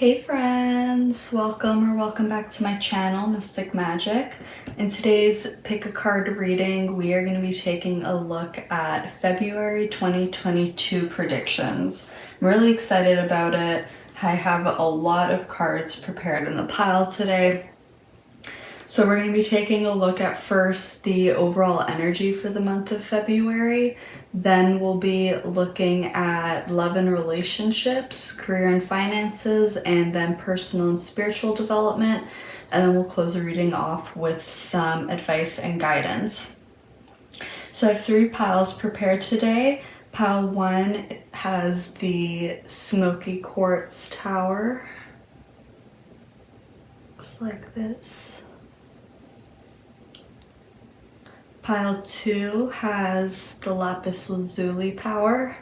Hey friends, welcome back to my channel, Mystic Magic. In today's pick a card reading, we are going to be taking a look at February 2022 predictions. I'm really excited about it. I have a lot of cards prepared in the pile today. So we're going to be taking a look at first the overall energy for the month of February. Then we'll be looking at love and relationships, career and finances, and then personal and spiritual development. And then we'll close the reading off with some advice and guidance. So I have 3 piles prepared today. Pile 1 has the Smoky Quartz Tower. Looks like this. Pile 2 has the Lapis Lazuli power.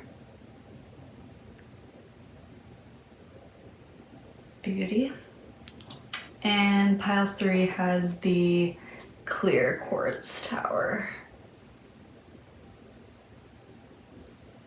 Beauty. And pile 3 has the clear quartz tower.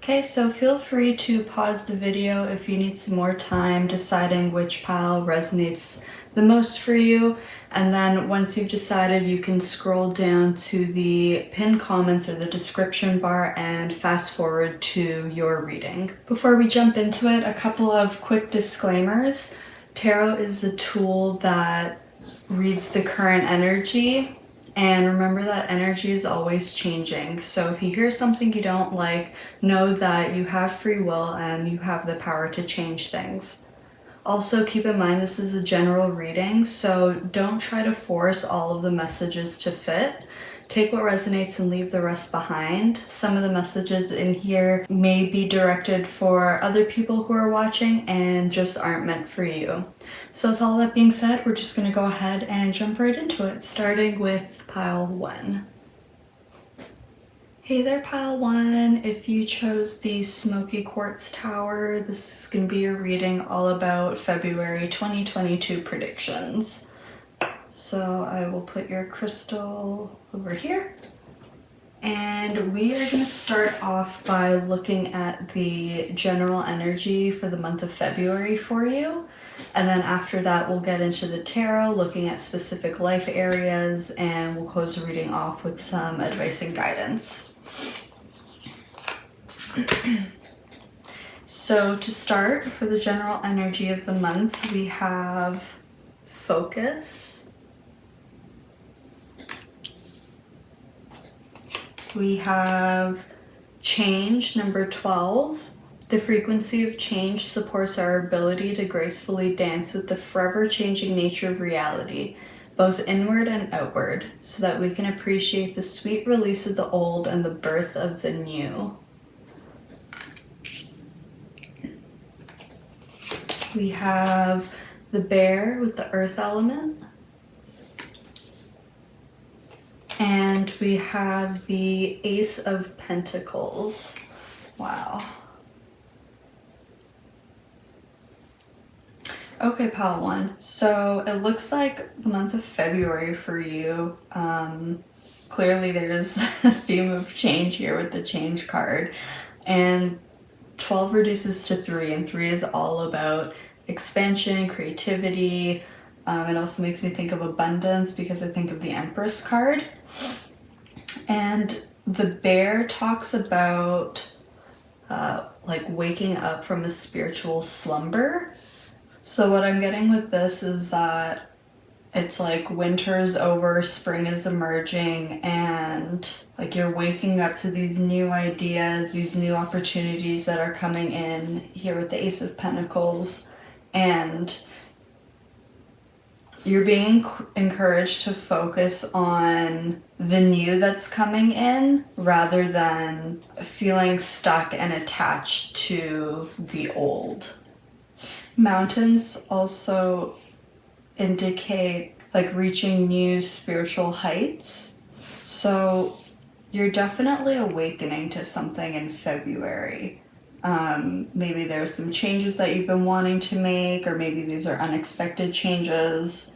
Okay, so feel free to pause the video if you need some more time deciding which pile resonates the most for you. And then once you've decided, you can scroll down to the pinned comments or the description bar and fast forward to your reading. Before we jump into it, a couple of quick disclaimers. Tarot is a tool that reads the current energy. And remember that energy is always changing. So if you hear something you don't like, know that you have free will and you have the power to change things. Also keep in mind this is a general reading, so don't try to force all of the messages to fit. Take what resonates and leave the rest behind. Some of the messages in here may be directed for other people who are watching and just aren't meant for you. So with all that being said, we're just going to go ahead and jump right into it, starting with pile 1. Hey there, pile 1. If you chose the Smoky Quartz Tower, this is going to be your reading all about February 2022 predictions. So I will put your crystal over here. And we are going to start off by looking at the general energy for the month of February for you. And then after that, we'll get into the tarot, looking at specific life areas, and we'll close the reading off with some advice and guidance. So to start, for the general energy of the month, we have focus. We have change, number 12. The frequency of change supports our ability to gracefully dance with the forever changing nature of reality, both inward and outward, so that we can appreciate the sweet release of the old and the birth of the new. We have the bear with the earth element. And we have the Ace of Pentacles. Wow. Okay, pile 1. So it looks like the month of February for you. Clearly there's a theme of change here with the change card. And 12 reduces to 3, and 3 is all about expansion, creativity. It also makes me think of abundance because I think of the Empress card. And the bear talks about like waking up from a spiritual slumber. So what I'm getting with this is that it's like winter's over, spring is emerging, and like you're waking up to these new ideas, these new opportunities that are coming in here with the Ace of Pentacles. And you're being encouraged to focus on the new that's coming in rather than feeling stuck and attached to the old. Mountains also indicate like reaching new spiritual heights. So you're definitely awakening to something in February. Maybe there's some changes that you've been wanting to make, or maybe these are unexpected changes.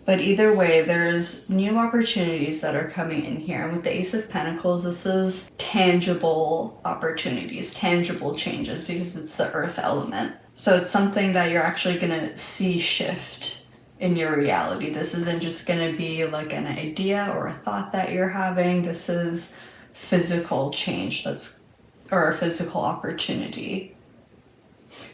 But either way, there's new opportunities that are coming in here. And with the Ace of Pentacles, this is tangible opportunities, tangible changes, because it's the earth element. So it's something that you're actually gonna see shift in your reality. This isn't just gonna be like an idea or a thought that you're having. This is physical change or a physical opportunity.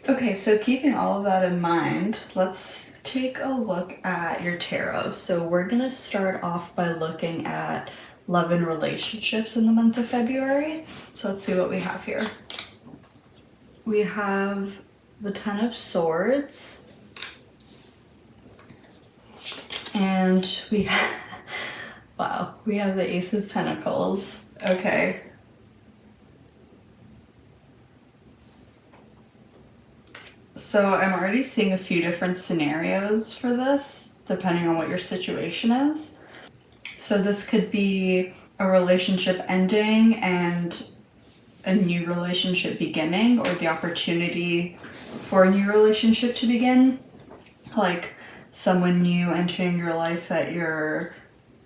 Okay, so keeping all of that in mind, let's take a look at your tarot. So we're gonna start off by looking at love and relationships in the month of February. So let's see what we have here. We have the Ten of Swords, and we have, wow, we have the Ace of Pentacles. Okay. So I'm already seeing a few different scenarios for this, depending on what your situation is. So this could be a relationship ending and a new relationship beginning, or the opportunity for a new relationship to begin. Like someone new entering your life that you're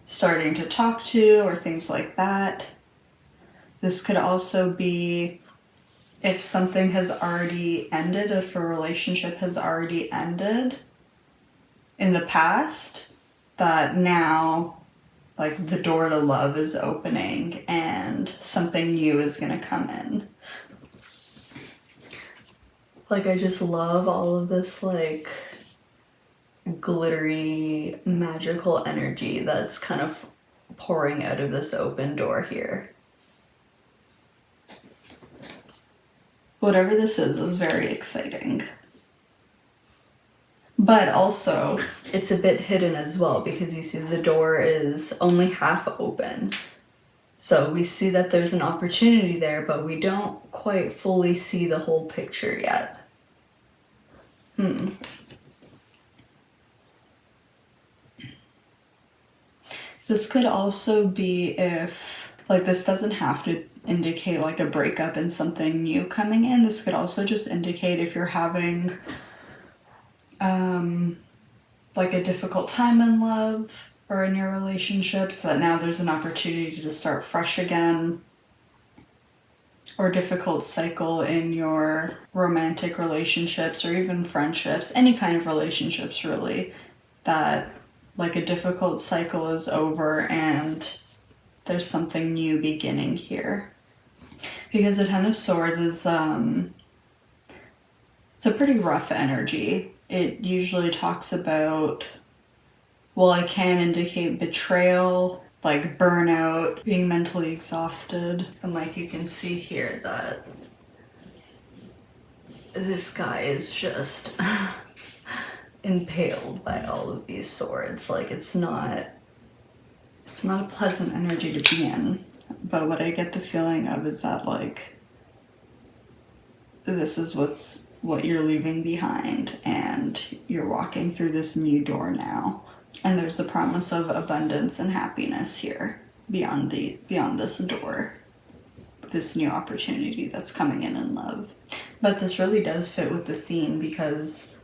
starting to talk to, or things like that. This could also be if something has already ended, if a relationship has already ended in the past, that now like the door to love is opening and something new is gonna come in. Like I just love all of this like glittery magical energy that's kind of pouring out of this open door here. Whatever this is very exciting. But also, it's a bit hidden as well, because you see the door is only half open. So we see that there's an opportunity there, but we don't quite fully see the whole picture yet. This could also be if, like, this doesn't have to indicate like a breakup and something new coming in. This could also just indicate if you're having like a difficult time in love or in your relationships, that now there's an opportunity to start fresh again, or difficult cycle in your romantic relationships or even friendships, any kind of relationships really, that like a difficult cycle is over and there's something new beginning here. Because the Ten of Swords is, it's a pretty rough energy. It usually talks about, well, it can indicate betrayal, like burnout, being mentally exhausted. And like you can see here that this guy is just impaled by all of these swords. Like it's not a pleasant energy to be in. But what I get the feeling of is that like this is what you're leaving behind, and you're walking through this new door now. And there's a promise of abundance and happiness here beyond this door, this new opportunity that's coming in love. But this really does fit with the theme, because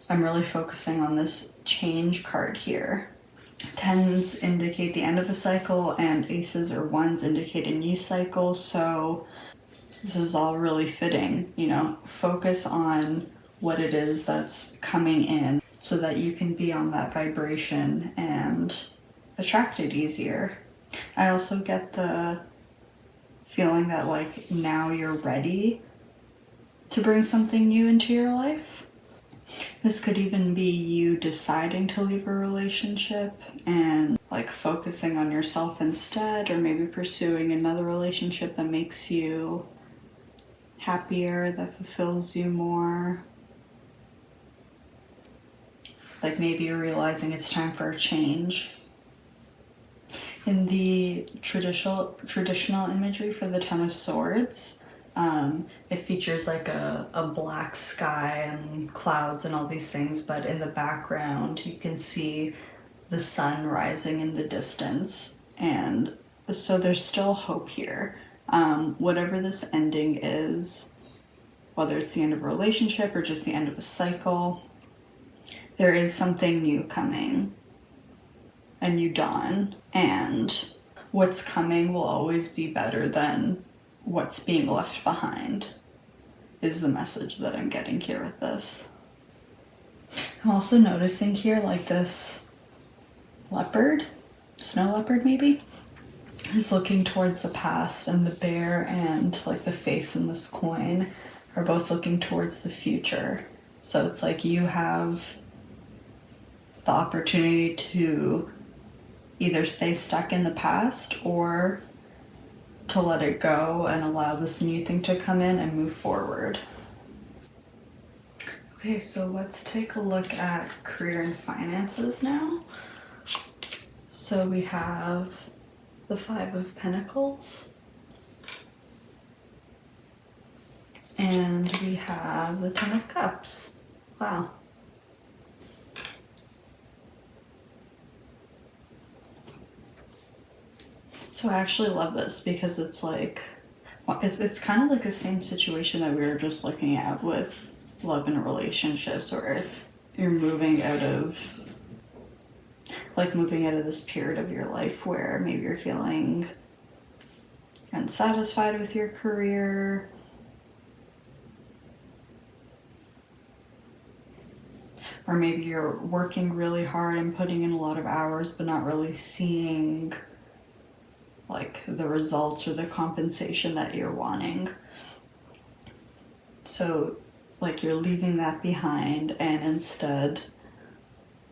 I'm really focusing on this change card here. Tens indicate the end of a cycle, and aces or ones indicate a new cycle. So this is all really fitting, you know. Focus on what it is that's coming in so that you can be on that vibration and attract it easier. I also get the feeling that like now you're ready to bring something new into your life. This could even be you deciding to leave a relationship and like focusing on yourself instead, or maybe pursuing another relationship that makes you happier, that fulfills you more. Like maybe you're realizing it's time for a change. In the traditional imagery for the Ten of Swords, it features like a black sky and clouds and all these things, but in the background you can see the sun rising in the distance. And so there's still hope here. Whatever this ending is, whether it's the end of a relationship or just the end of a cycle, there is something new coming. a new dawn, and what's coming will always be better than what's being left behind, is the message that I'm getting here with this. I'm also noticing here like this leopard, snow leopard maybe, is looking towards the past, and the bear and like the face in this coin are both looking towards the future. So it's like you have the opportunity to either stay stuck in the past or to let it go and allow this new thing to come in and move forward. Okay, so let's take a look at career and finances now. So we have the Five of Pentacles, and we have the Ten of Cups. Wow. So I actually love this because it's like, it's kind of like the same situation that we were just looking at with love and relationships, where you're moving out of this period of your life where maybe you're feeling unsatisfied with your career, or maybe you're working really hard and putting in a lot of hours but not really seeing like the results or the compensation that you're wanting. So like you're leaving that behind and instead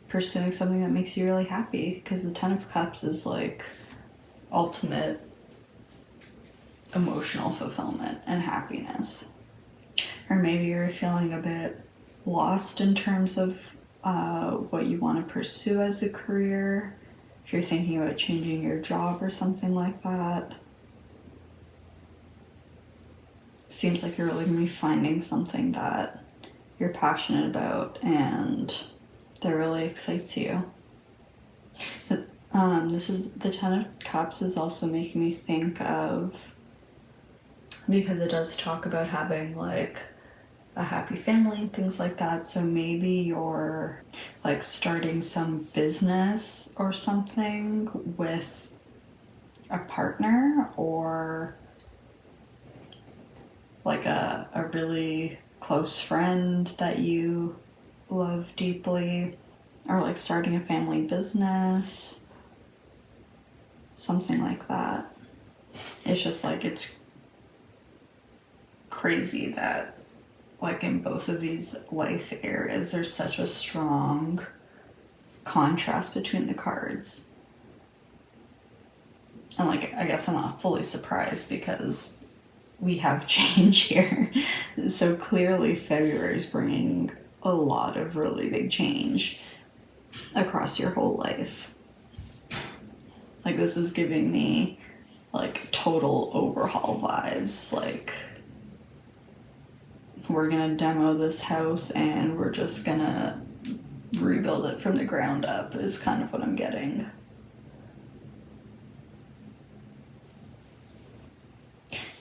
pursuing something that makes you really happy, because the Ten of Cups is like ultimate emotional fulfillment and happiness. Or maybe you're feeling a bit lost in terms of what you want to pursue as a career. If you're thinking about changing your job or something like that, seems like you're really going to be finding something that you're passionate about and that really excites you. This is the Ten of Cups is also making me think of, because it does talk about having like a happy family and things like that. So maybe you're like starting some business or something with a partner, or like a really close friend that you love deeply, or like starting a family business, something like that. It's just like, it's crazy that like in both of these life areas there's such a strong contrast between the cards. And like, I guess I'm not fully surprised because we have change here. So clearly February is bringing a lot of really big change across your whole life. Like this is giving me like total overhaul vibes. Like we're gonna demo this house and we're just gonna rebuild it from the ground up is kind of what I'm getting.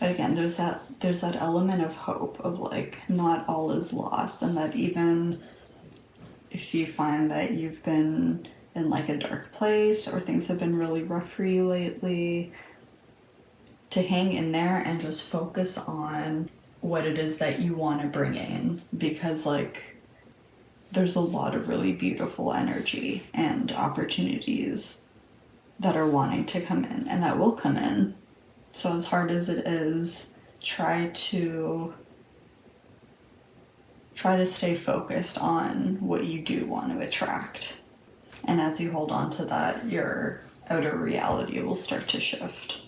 But again, there's that element of hope of like not all is lost, and that even if you find that you've been in like a dark place or things have been really rough for you lately, to hang in there and just focus on what it is that you want to bring in, because like there's a lot of really beautiful energy and opportunities that are wanting to come in and that will come in. So as hard as it is, try to stay focused on what you do want to attract. And as you hold on to that, your outer reality will start to shift.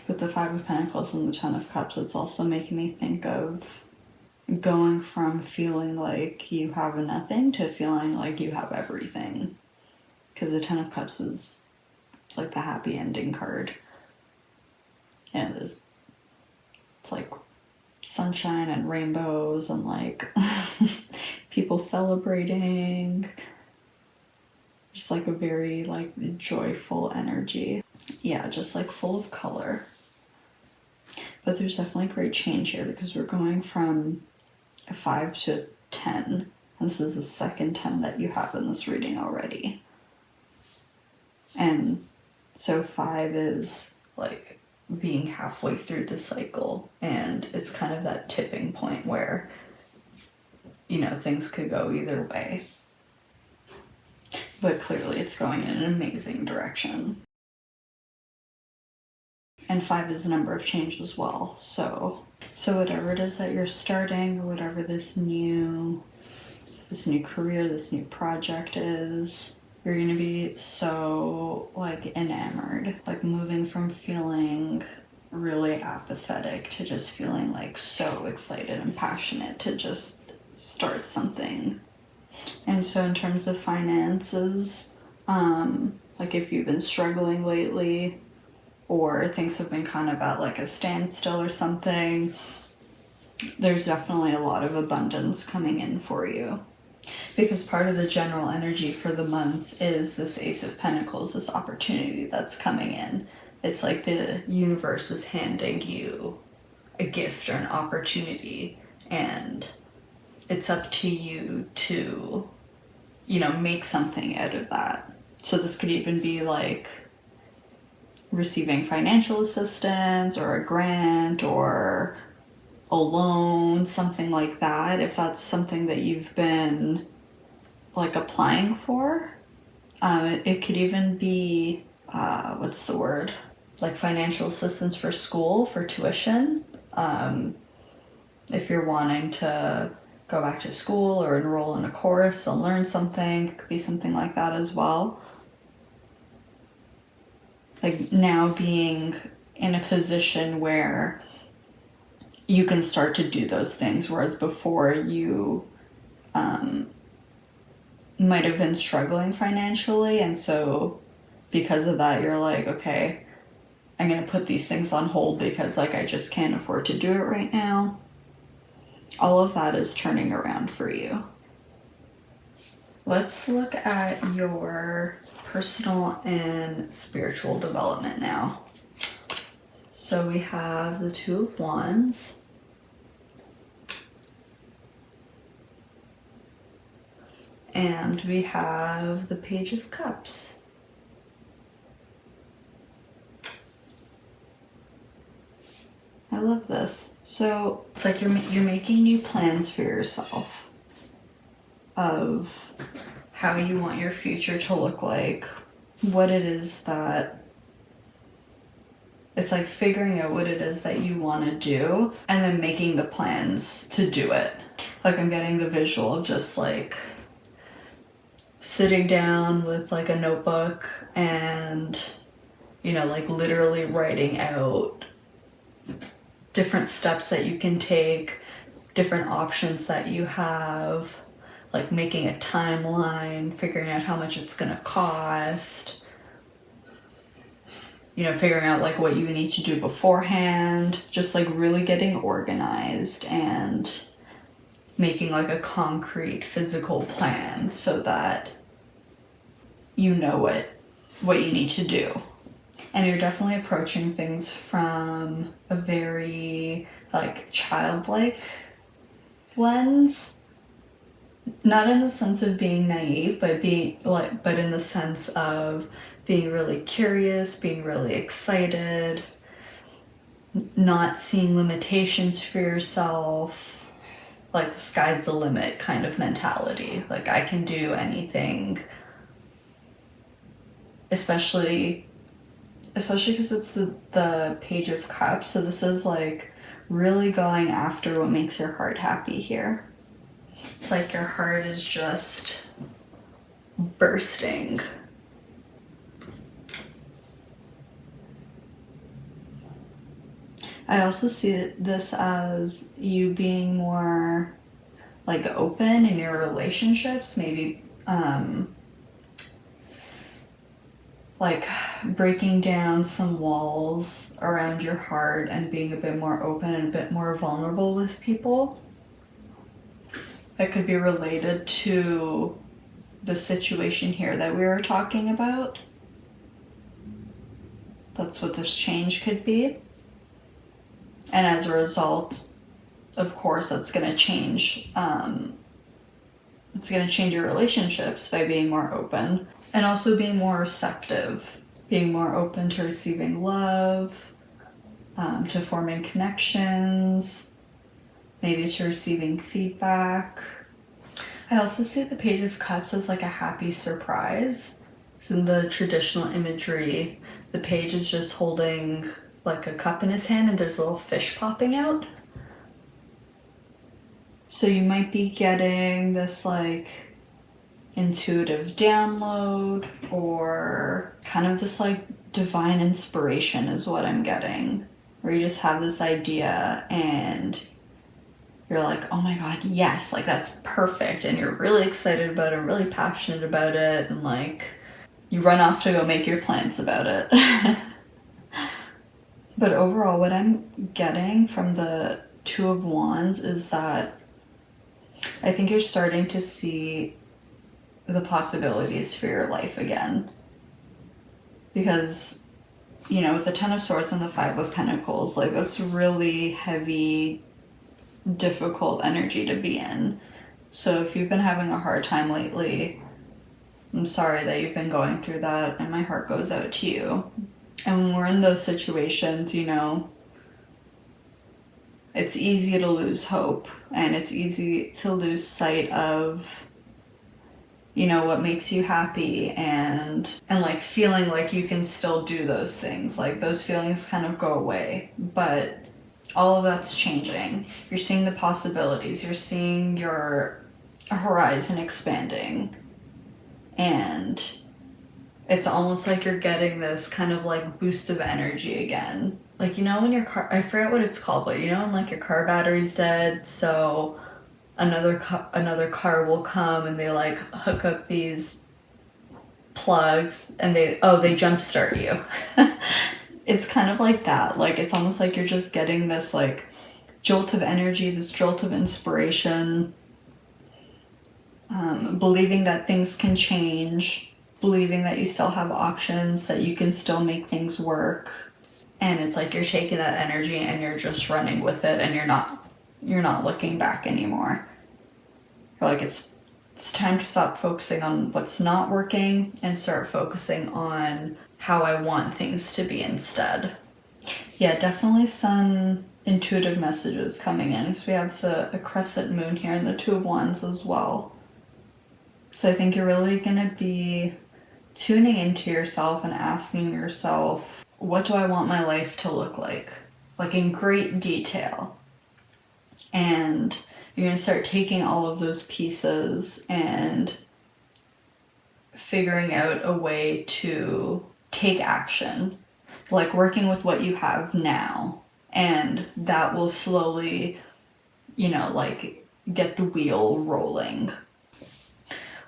With the Five of Pentacles and the Ten of Cups, it's also making me think of going from feeling like you have nothing to feeling like you have everything. Because the Ten of Cups is like the happy ending card. And it's like sunshine and rainbows and like people celebrating. Just like a very like joyful energy. Yeah, just like full of color. But there's definitely great change here because we're going from a 5 to 10. And this is the second 10 that you have in this reading already. And so 5 is like being halfway through the cycle, and it's kind of that tipping point where, you know, things could go either way. But clearly it's going in an amazing direction. And 5 is the number of change as well. So whatever it is that you're starting, or whatever this new career, this new project is, you're gonna be so like enamored, like moving from feeling really apathetic to just feeling like so excited and passionate to just start something. And so in terms of finances, like if you've been struggling lately, or things have been kind of at like a standstill or something, there's definitely a lot of abundance coming in for you. Because part of the general energy for the month is this Ace of Pentacles, this opportunity that's coming in. It's like the universe is handing you a gift or an opportunity, and it's up to you to, you know, make something out of that. So this could even be like receiving financial assistance or a grant or a loan, something like that, if that's something that you've been like applying for. It could even be, what's the word? Like financial assistance for school, for tuition. If you're wanting to go back to school or enroll in a course and learn something, it could be something like that as well. Like now being in a position where you can start to do those things, whereas before you might have been struggling financially, and so because of that you're like, okay, I'm gonna put these things on hold because like I just can't afford to do it right now. All of that is turning around for you. Let's look at your personal and spiritual development now. So we have the 2 of Wands. And we have the Page of Cups. I love this. So it's like you're making new plans for yourself of how you want your future to look like, what it is that, it's like figuring out what it is that you want to do and then making the plans to do it. Like I'm getting the visual of just like sitting down with like a notebook and, you know, like literally writing out different steps that you can take, different options that you have, like making a timeline, figuring out how much it's gonna cost, you know, figuring out like what you need to do beforehand, just like really getting organized and making like a concrete physical plan so that you know what you need to do. And you're definitely approaching things from a very like childlike lens. Not in the sense of being naive, but in the sense of being really curious, being really excited, not seeing limitations for yourself, like the sky's the limit kind of mentality. Like I can do anything, especially because it's the Page of Cups. So this is like really going after what makes your heart happy here. It's like your heart is just bursting. I also see this as you being more like open in your relationships, maybe like breaking down some walls around your heart and being a bit more open and a bit more vulnerable with people. That could be related to the situation here that we were talking about. That's what this change could be. And as a result, of course, that's going to change. It's going to change your relationships by being more open. And also being more receptive, being more open to receiving love, to forming connections, maybe to receiving feedback. I also see the Page of Cups as like a happy surprise. So in the traditional imagery, the page is just holding like a cup in his hand and there's a little fish popping out. So you might be getting this like intuitive download or kind of this like divine inspiration is what I'm getting. Where you just have this idea and you're like, oh my God, yes, like that's perfect. And you're really excited about it, really passionate about it. And like you run off to go make your plans about it. But overall, what I'm getting from the Two of Wands is that I think you're starting to see the possibilities for your life again. Because, you know, with the Ten of Swords and the Five of Pentacles, like that's really heavy, difficult energy to be in. So if you've been having a hard time lately, I'm sorry that you've been going through that, and my heart goes out to you. And when we're in those situations, you know, it's easy to lose hope and it's easy to lose sight of, you know, what makes you happy and like feeling like you can still do those things. Like those feelings kind of go away, but all of that's changing. You're seeing the possibilities. You're seeing your horizon expanding. And it's almost like you're getting this kind of like boost of energy again. Like, you know, when your car, I forget what it's called, but you know, when like your car battery's dead, so another car will come and they like hook up these plugs and they jumpstart you. It's kind of like that. Like, it's almost like you're just getting this like jolt of energy, this jolt of inspiration, believing that things can change, believing that you still have options, that you can still make things work. And it's like you're taking that energy and you're just running with it and you're not looking back anymore. You're like, it's time to stop focusing on what's not working and start focusing on how I want things to be instead. Yeah, definitely some intuitive messages coming in because we have the crescent moon here and the Two of Wands as well. So I think you're really going to be tuning into yourself and asking yourself, what do I want my life to look like in great detail? And you're going to start taking all of those pieces and figuring out a way to take action, like working with what you have now. And that will slowly, you know, like get the wheel rolling.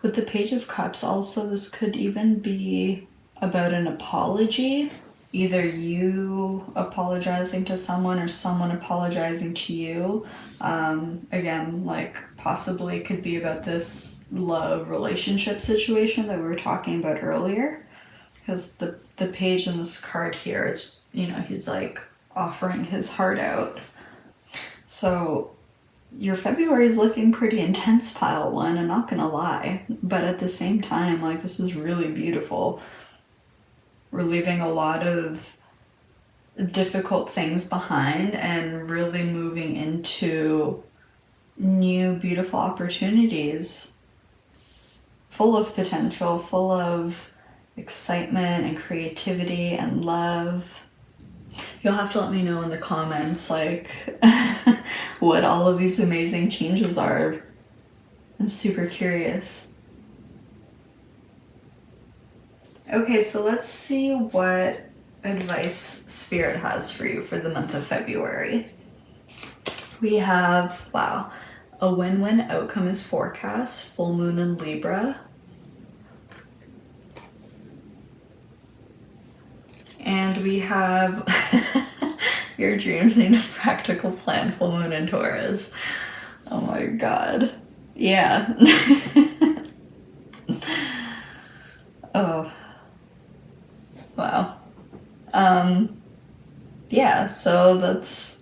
With the Page of Cups also, this could even be about an apology. Either you apologizing to someone or someone apologizing to you. Again, like possibly it could be about this love relationship situation that we were talking about earlier. Because the page in this card here, it's, you know, he's like offering his heart out. So your February is looking pretty intense, pile one, I'm not gonna lie. But at the same time, like this is really beautiful. We're leaving a lot of difficult things behind and really moving into new, beautiful opportunities. Full of potential, full of excitement and creativity and love. You'll have to let me know in the comments, like, what all of these amazing changes are. I'm super curious. Okay, so let's see what advice Spirit has for you for the month of February. We have, wow, a win-win outcome is forecast, full moon in Libra. And we have your dreams need a practical plan, full moon in Taurus. Oh my God. Yeah. Oh. Wow. Yeah, so that's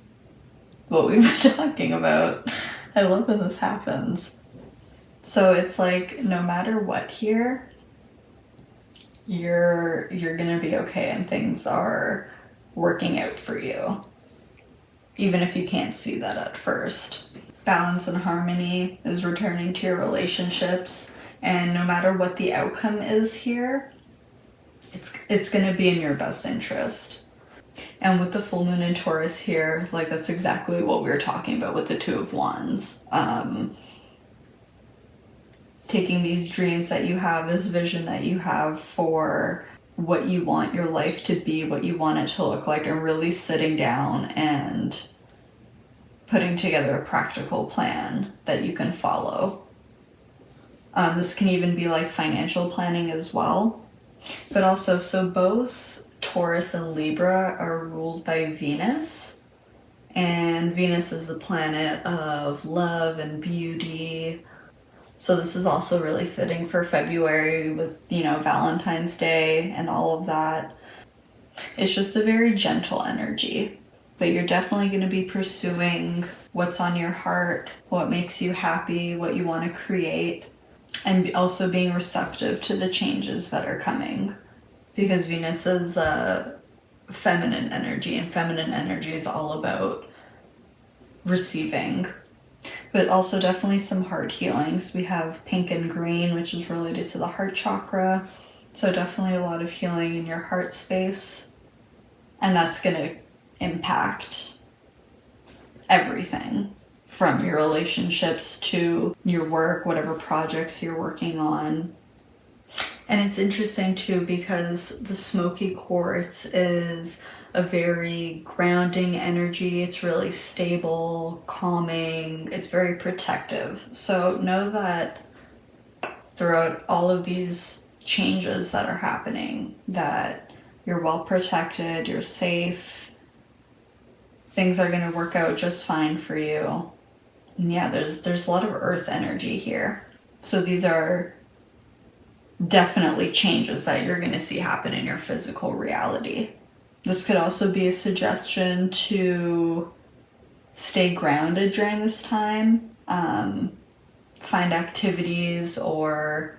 what we've been talking about. I love when this happens. So it's like, no matter what here, you're gonna be okay and things are working out for you, even if you can't see that at first. Balance and harmony is returning to your relationships, and no matter what the outcome is here, it's gonna be in your best interest. And with the full moon in Taurus here, like that's exactly what we were talking about with the Two of Wands. Taking these dreams that you have, this vision that you have for what you want your life to be, what you want it to look like, and really sitting down and putting together a practical plan that you can follow. This can even be like financial planning as well. But also, so both Taurus and Libra are ruled by Venus. And Venus is the planet of love and beauty. So this is also really fitting for February with, you know, Valentine's Day and all of that. It's just a very gentle energy. But you're definitely going to be pursuing what's on your heart, what makes you happy, what you want to create, and also being receptive to the changes that are coming. Because Venus is a feminine energy, and feminine energy is all about receiving. But also definitely some heart healings. We have pink and green, which is related to the heart chakra. So definitely a lot of healing in your heart space. And that's going to impact everything from your relationships to your work, whatever projects you're working on. And it's interesting too because the Smoky Quartz is a very grounding energy. It's really stable, calming. It's very protective. So know that throughout all of these changes that are happening, that you're well protected, you're safe, things are going to work out just fine for you. And yeah, there's a lot of earth energy here. So these are definitely changes that you're going to see happen in your physical reality. This could also be a suggestion to stay grounded during this time. Find activities or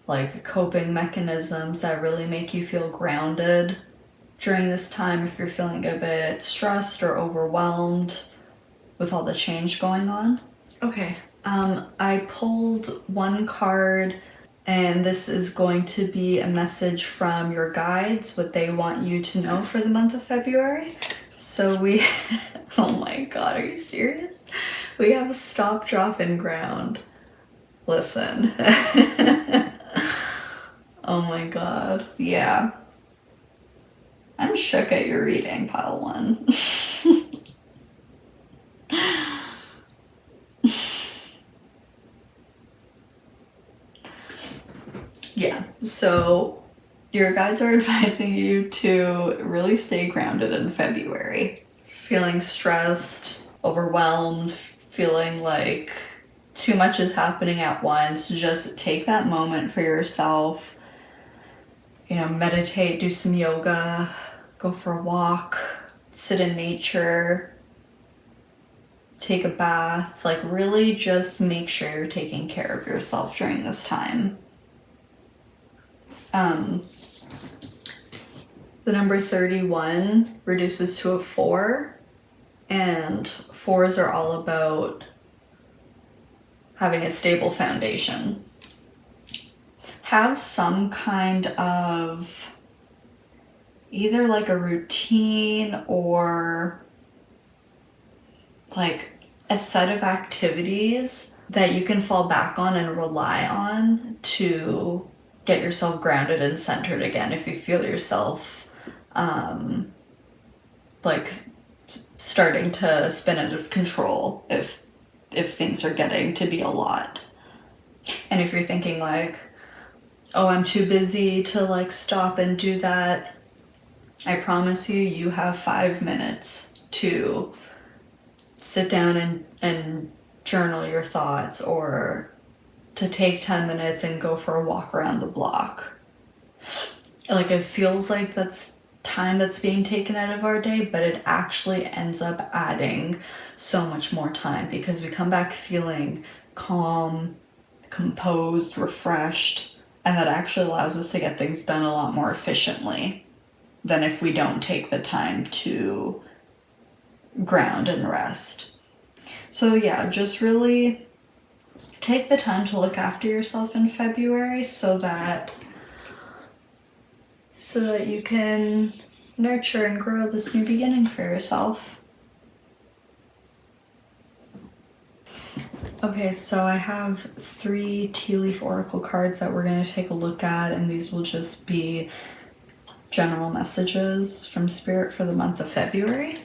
like coping mechanisms that really make you feel grounded during this time if you're feeling a bit stressed or overwhelmed with all the change going on. Okay, I pulled one card, and this is going to be a message from your guides, what they want you to know for the month of February. So we, oh my God, are you serious? We have stop, drop, and ground. Listen. Oh my God, yeah. I'm shook at your reading, pile one. Yeah, so your guides are advising you to really stay grounded in February. Feeling stressed, overwhelmed, feeling like too much is happening at once, just take that moment for yourself. You know, meditate, do some yoga, go for a walk, sit in nature, take a bath. Like really just make sure you're taking care of yourself during this time. The number 31 reduces to a 4, and 4s are all about having a stable foundation. Have some kind of either like a routine or like a set of activities that you can fall back on and rely on to get yourself grounded and centered again if you feel yourself like starting to spin out of control if things are getting to be a lot. And if you're thinking like, oh, I'm too busy to like stop and do that, I promise you have 5 minutes to sit down and journal your thoughts, or to take 10 minutes and go for a walk around the block. Like it feels like that's time that's being taken out of our day, but it actually ends up adding so much more time because we come back feeling calm, composed, refreshed, And that actually allows us to get things done a lot more efficiently than if we don't take the time to ground and rest. So yeah, just really take the time to look after yourself in February so that you can nurture and grow this new beginning for yourself. Okay, so I have 3 tea leaf oracle cards that we're going to take a look at, and these will just be general messages from Spirit for the month of February.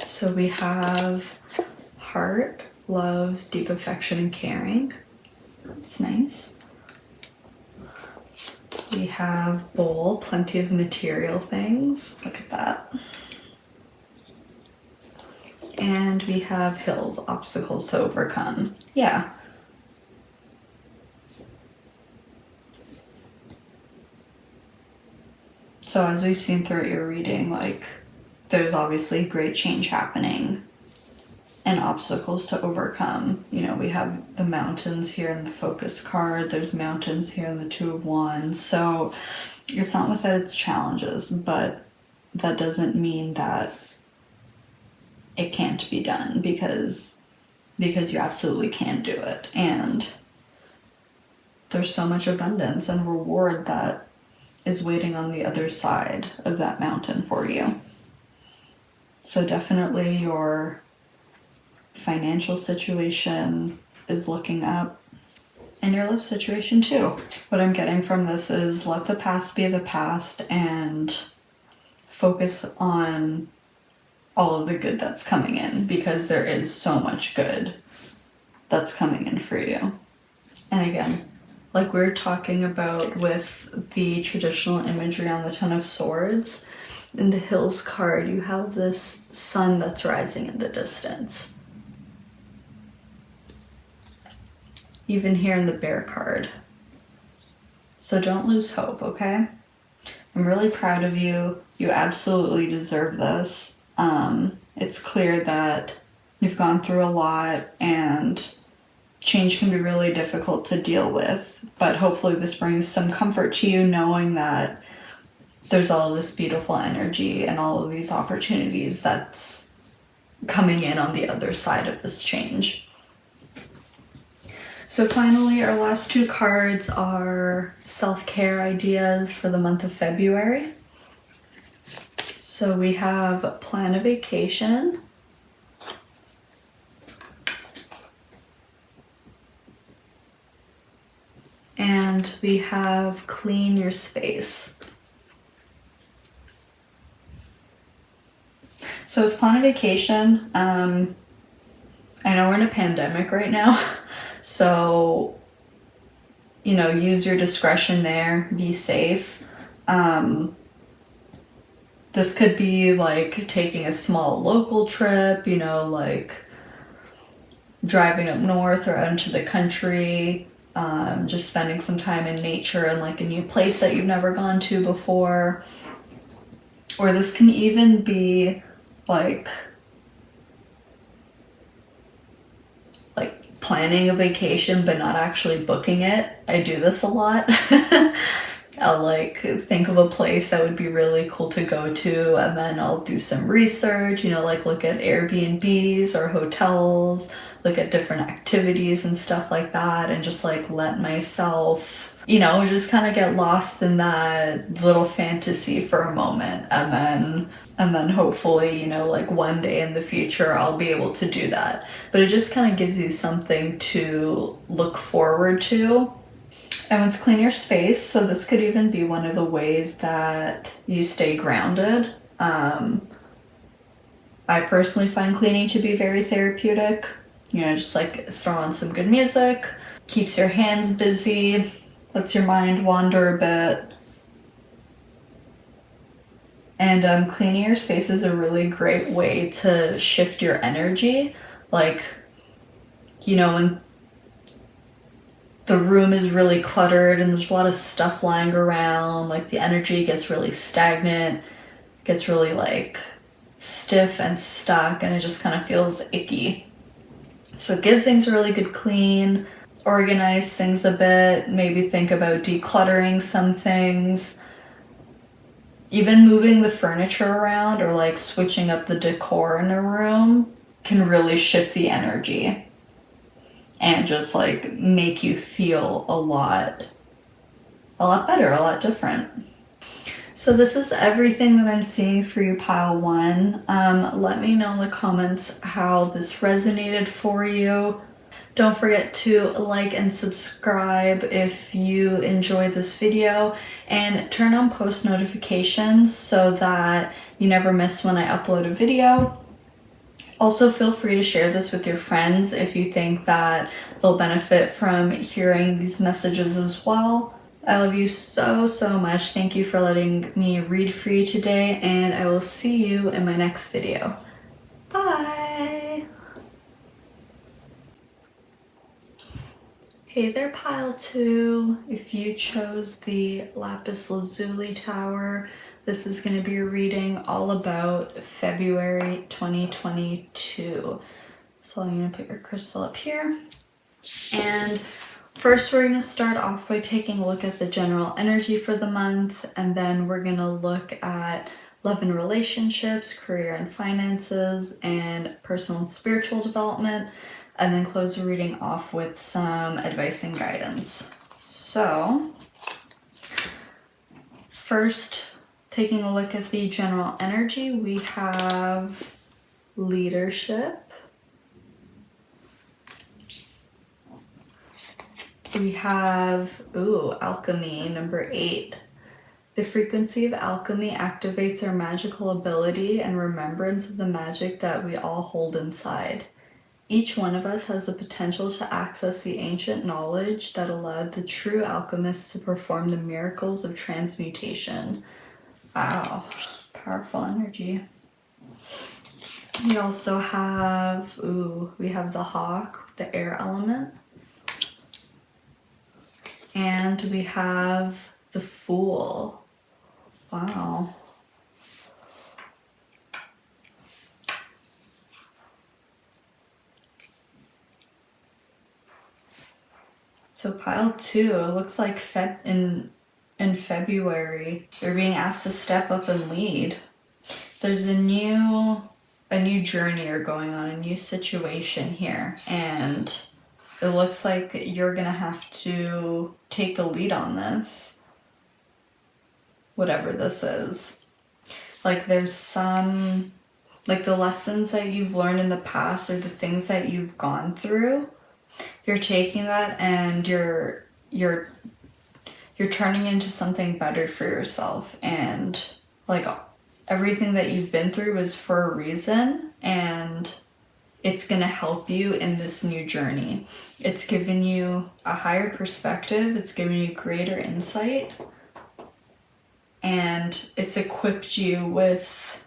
So we have heart, love, deep affection, and caring. That's nice. We have bowl, plenty of material things. Look at that. And we have hills, obstacles to overcome. Yeah. So as we've seen throughout your reading, like, there's obviously great change happening and obstacles to overcome. You know, we have the mountains here in the focus card. There's mountains here in the 2 of Wands. So it's not without its challenges, but that doesn't mean that it can't be done, because you absolutely can do it. And there's so much abundance and reward that is waiting on the other side of that mountain for you. So definitely your financial situation is looking up, and your love situation too. What I'm getting from this is let the past be the past and focus on all of the good that's coming in, because there is so much good that's coming in for you. And again, like we were talking about with the traditional imagery on the Ten of Swords, in the Hills card, you have this sun that's rising in the distance. Even here in the Bear card. So don't lose hope, okay? I'm really proud of you. You absolutely deserve this. It's clear that you've gone through a lot and change can be really difficult to deal with, but hopefully this brings some comfort to you, knowing that there's all of this beautiful energy and all of these opportunities that's coming in on the other side of this change. So finally, our last 2 cards are self-care ideas for the month of February. So we have plan a vacation. And we have clean your space. So with plan a vacation, I know we're in a pandemic right now, so, you know, use your discretion there, be safe. This could be like taking a small local trip, you know, like driving up north or out into the country, just spending some time in nature and like a new place that you've never gone to before. Or this can even be like planning a vacation but not actually booking it. I do this a lot. I'll like think of a place that would be really cool to go to, and then I'll do some research, you know, like look at Airbnbs or hotels, look at different activities and stuff like that, and just like let myself, you know, just kind of get lost in that little fantasy for a moment, and then hopefully, you know, like one day in the future I'll be able to do that. But it just kind of gives you something to look forward to. And let's clean your space. So this could even be one of the ways that you stay grounded. I personally find cleaning to be very therapeutic. You know, just like throw on some good music, keeps your hands busy, lets your mind wander a bit. And cleaning your space is a really great way to shift your energy. Like, you know, when the room is really cluttered and there's a lot of stuff lying around, like the energy gets really stagnant, gets really like stiff and stuck, and it just kind of feels icky. So give things a really good clean. organize things a bit, maybe think about decluttering some things. Even moving the furniture around or like switching up the decor in a room can really shift the energy and just like make you feel a lot better, a lot different. So this is everything that I'm seeing for you, pile 1. Let me know in the comments how this resonated for you. Don't forget to like and subscribe if you enjoyed this video, and turn on post notifications so that you never miss when I upload a video. Also, feel free to share this with your friends if you think that they'll benefit from hearing these messages as well. I love you so, so much. Thank you for letting me read for you today, and I will see you in my next video. Bye! Hey there, pile 2. If you chose the Lapis Lazuli tower, this is going to be a reading all about February 2022. So I'm going to put your crystal up here. And first we're going to start off by taking a look at the general energy for the month, and then we're going to look at love and relationships, career and finances, and personal and spiritual development, and then close the reading off with some advice and guidance. So first, taking a look at the general energy, we have leadership. We have, alchemy, number 8. The frequency of alchemy activates our magical ability and remembrance of the magic that we all hold inside. Each one of us has the potential to access the ancient knowledge that allowed the true alchemists to perform the miracles of transmutation. Wow, powerful energy. We also have, we have the hawk, the air element. And we have the fool. Wow. So pile 2, it looks like in February, you're being asked to step up and lead. There's a new journey you're going on, a new situation here, and it looks like you're gonna have to take the lead on this, whatever this is. Like there's some, like the lessons that you've learned in the past or the things that you've gone through, you're taking that and you're turning into something better for yourself. And like everything that you've been through is for a reason, and it's gonna help you in this new journey. It's given you a higher perspective, it's given you greater insight, and it's equipped you with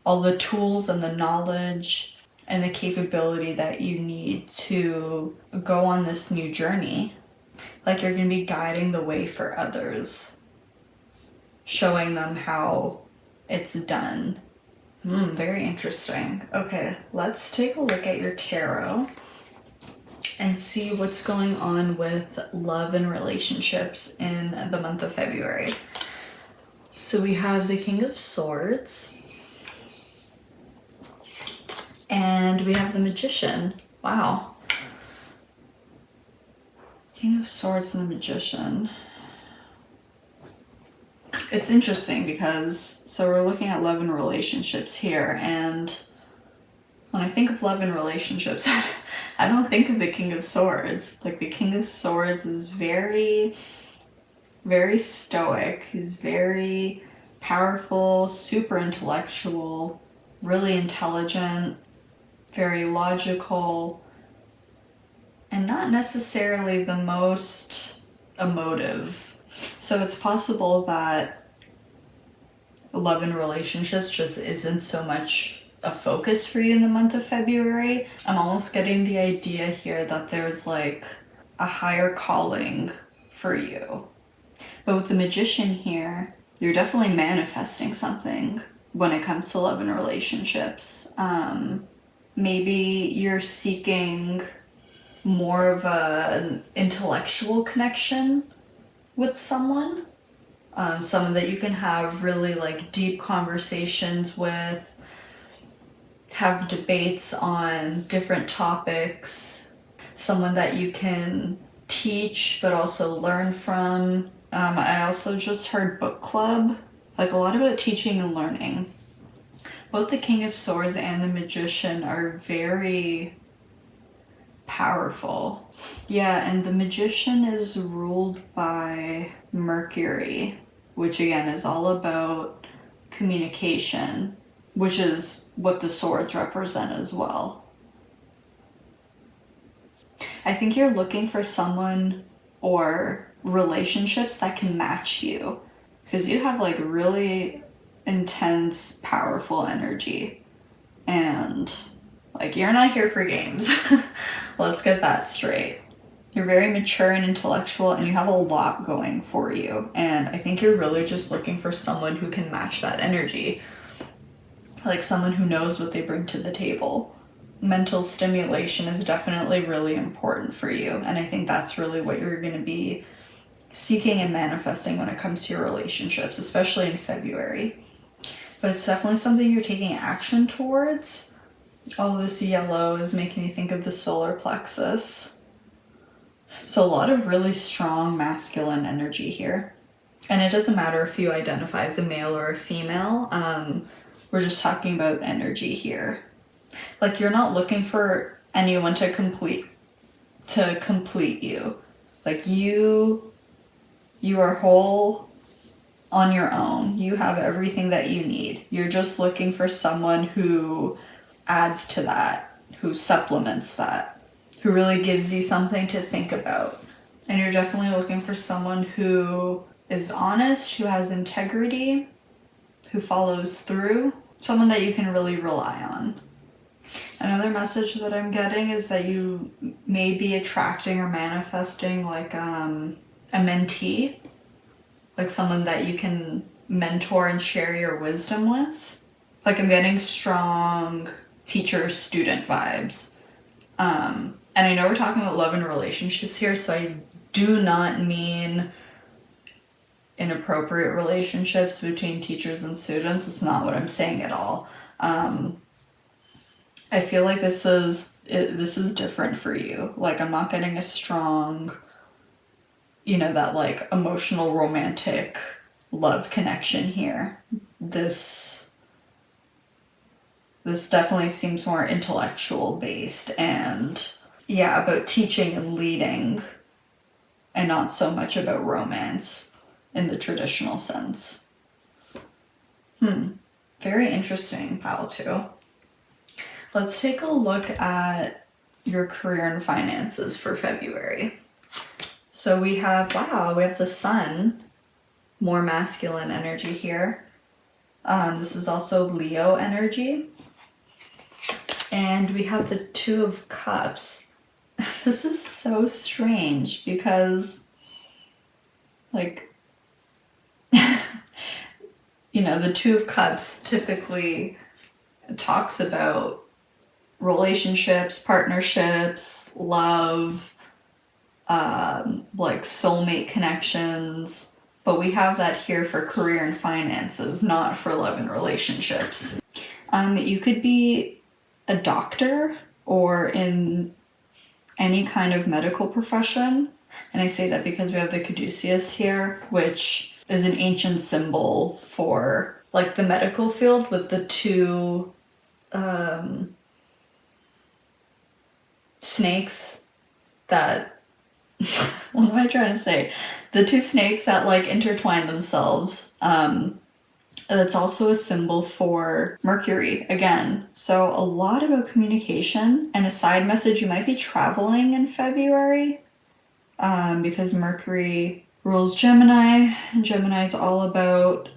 all the tools and the knowledge and the capability that you need to go on this new journey. Like you're gonna be guiding the way for others, showing them how it's done. Very interesting. Okay, let's take a look at your tarot and see what's going on with love and relationships in the month of February. So we have the King of Swords, and we have the Magician. Wow. King of Swords and the Magician. It's interesting because, so we're looking at love and relationships here, and when I think of love and relationships, I don't think of the King of Swords. Like the King of Swords is very, very stoic. He's very powerful, super intellectual, really intelligent, very logical, and not necessarily the most emotive. So it's possible that love and relationships just isn't so much a focus for you in the month of February. I'm almost getting the idea here that there's like a higher calling for you. But with the Magician here, you're definitely manifesting something when it comes to love and relationships. Maybe you're seeking more of an intellectual connection with someone. Someone that you can have really like deep conversations with, have debates on different topics, someone that you can teach but also learn from. I also just heard book club, like a lot about teaching and learning. Both the King of Swords and the Magician are very powerful. Yeah, and the Magician is ruled by Mercury, which again is all about communication, which is what the swords represent as well. I think you're looking for someone or relationships that can match you, because you have like really intense, powerful energy, and like you're not here for games. Let's get that straight. You're very mature and intellectual, and you have a lot going for you, and I think you're really just looking for someone who can match that energy, like someone who knows what they bring to the table. Mental stimulation is definitely really important for you, and I think that's really what you're going to be seeking and manifesting when it comes to your relationships, especially in February. But it's definitely something you're taking action towards. All this yellow is making me think of the solar plexus. So a lot of really strong masculine energy here. And it doesn't matter if you identify as a male or a female. We're just talking about energy here. Like you're not looking for anyone to complete you. Like you are whole on your own. You have everything that you need. You're just looking for someone who adds to that, who supplements that, who really gives you something to think about. And you're definitely looking for someone who is honest, who has integrity, who follows through, someone that you can really rely on. Another message that I'm getting is that you may be attracting or manifesting like a mentee, like someone that you can mentor and share your wisdom with. Like I'm getting strong teacher-student vibes. And I know we're talking about love and relationships here, so I do not mean inappropriate relationships between teachers and students. It's not what I'm saying at all. I feel like this is different for you. Like I'm not getting a strong, that like emotional romantic love connection here. This definitely seems more intellectual based and about teaching and leading, and not so much about romance in the traditional sense. Very interesting, pile two. Let's take a look at your career and finances for February. So we have the sun, more masculine energy here. This is also Leo energy. And we have the Two of Cups. This is so strange because, like, the Two of Cups typically talks about relationships, partnerships, love, like soulmate connections. But we have that here for career and finances, not for love and relationships. You could be a doctor or in any kind of medical profession. And I say that because we have the caduceus here, which is an ancient symbol for like the medical field with the two snakes that what am I trying to say? The two snakes that like intertwine themselves. That's also a symbol for Mercury again. So a lot about communication. And a side message, you might be traveling in February because Mercury rules Gemini. And Gemini is all about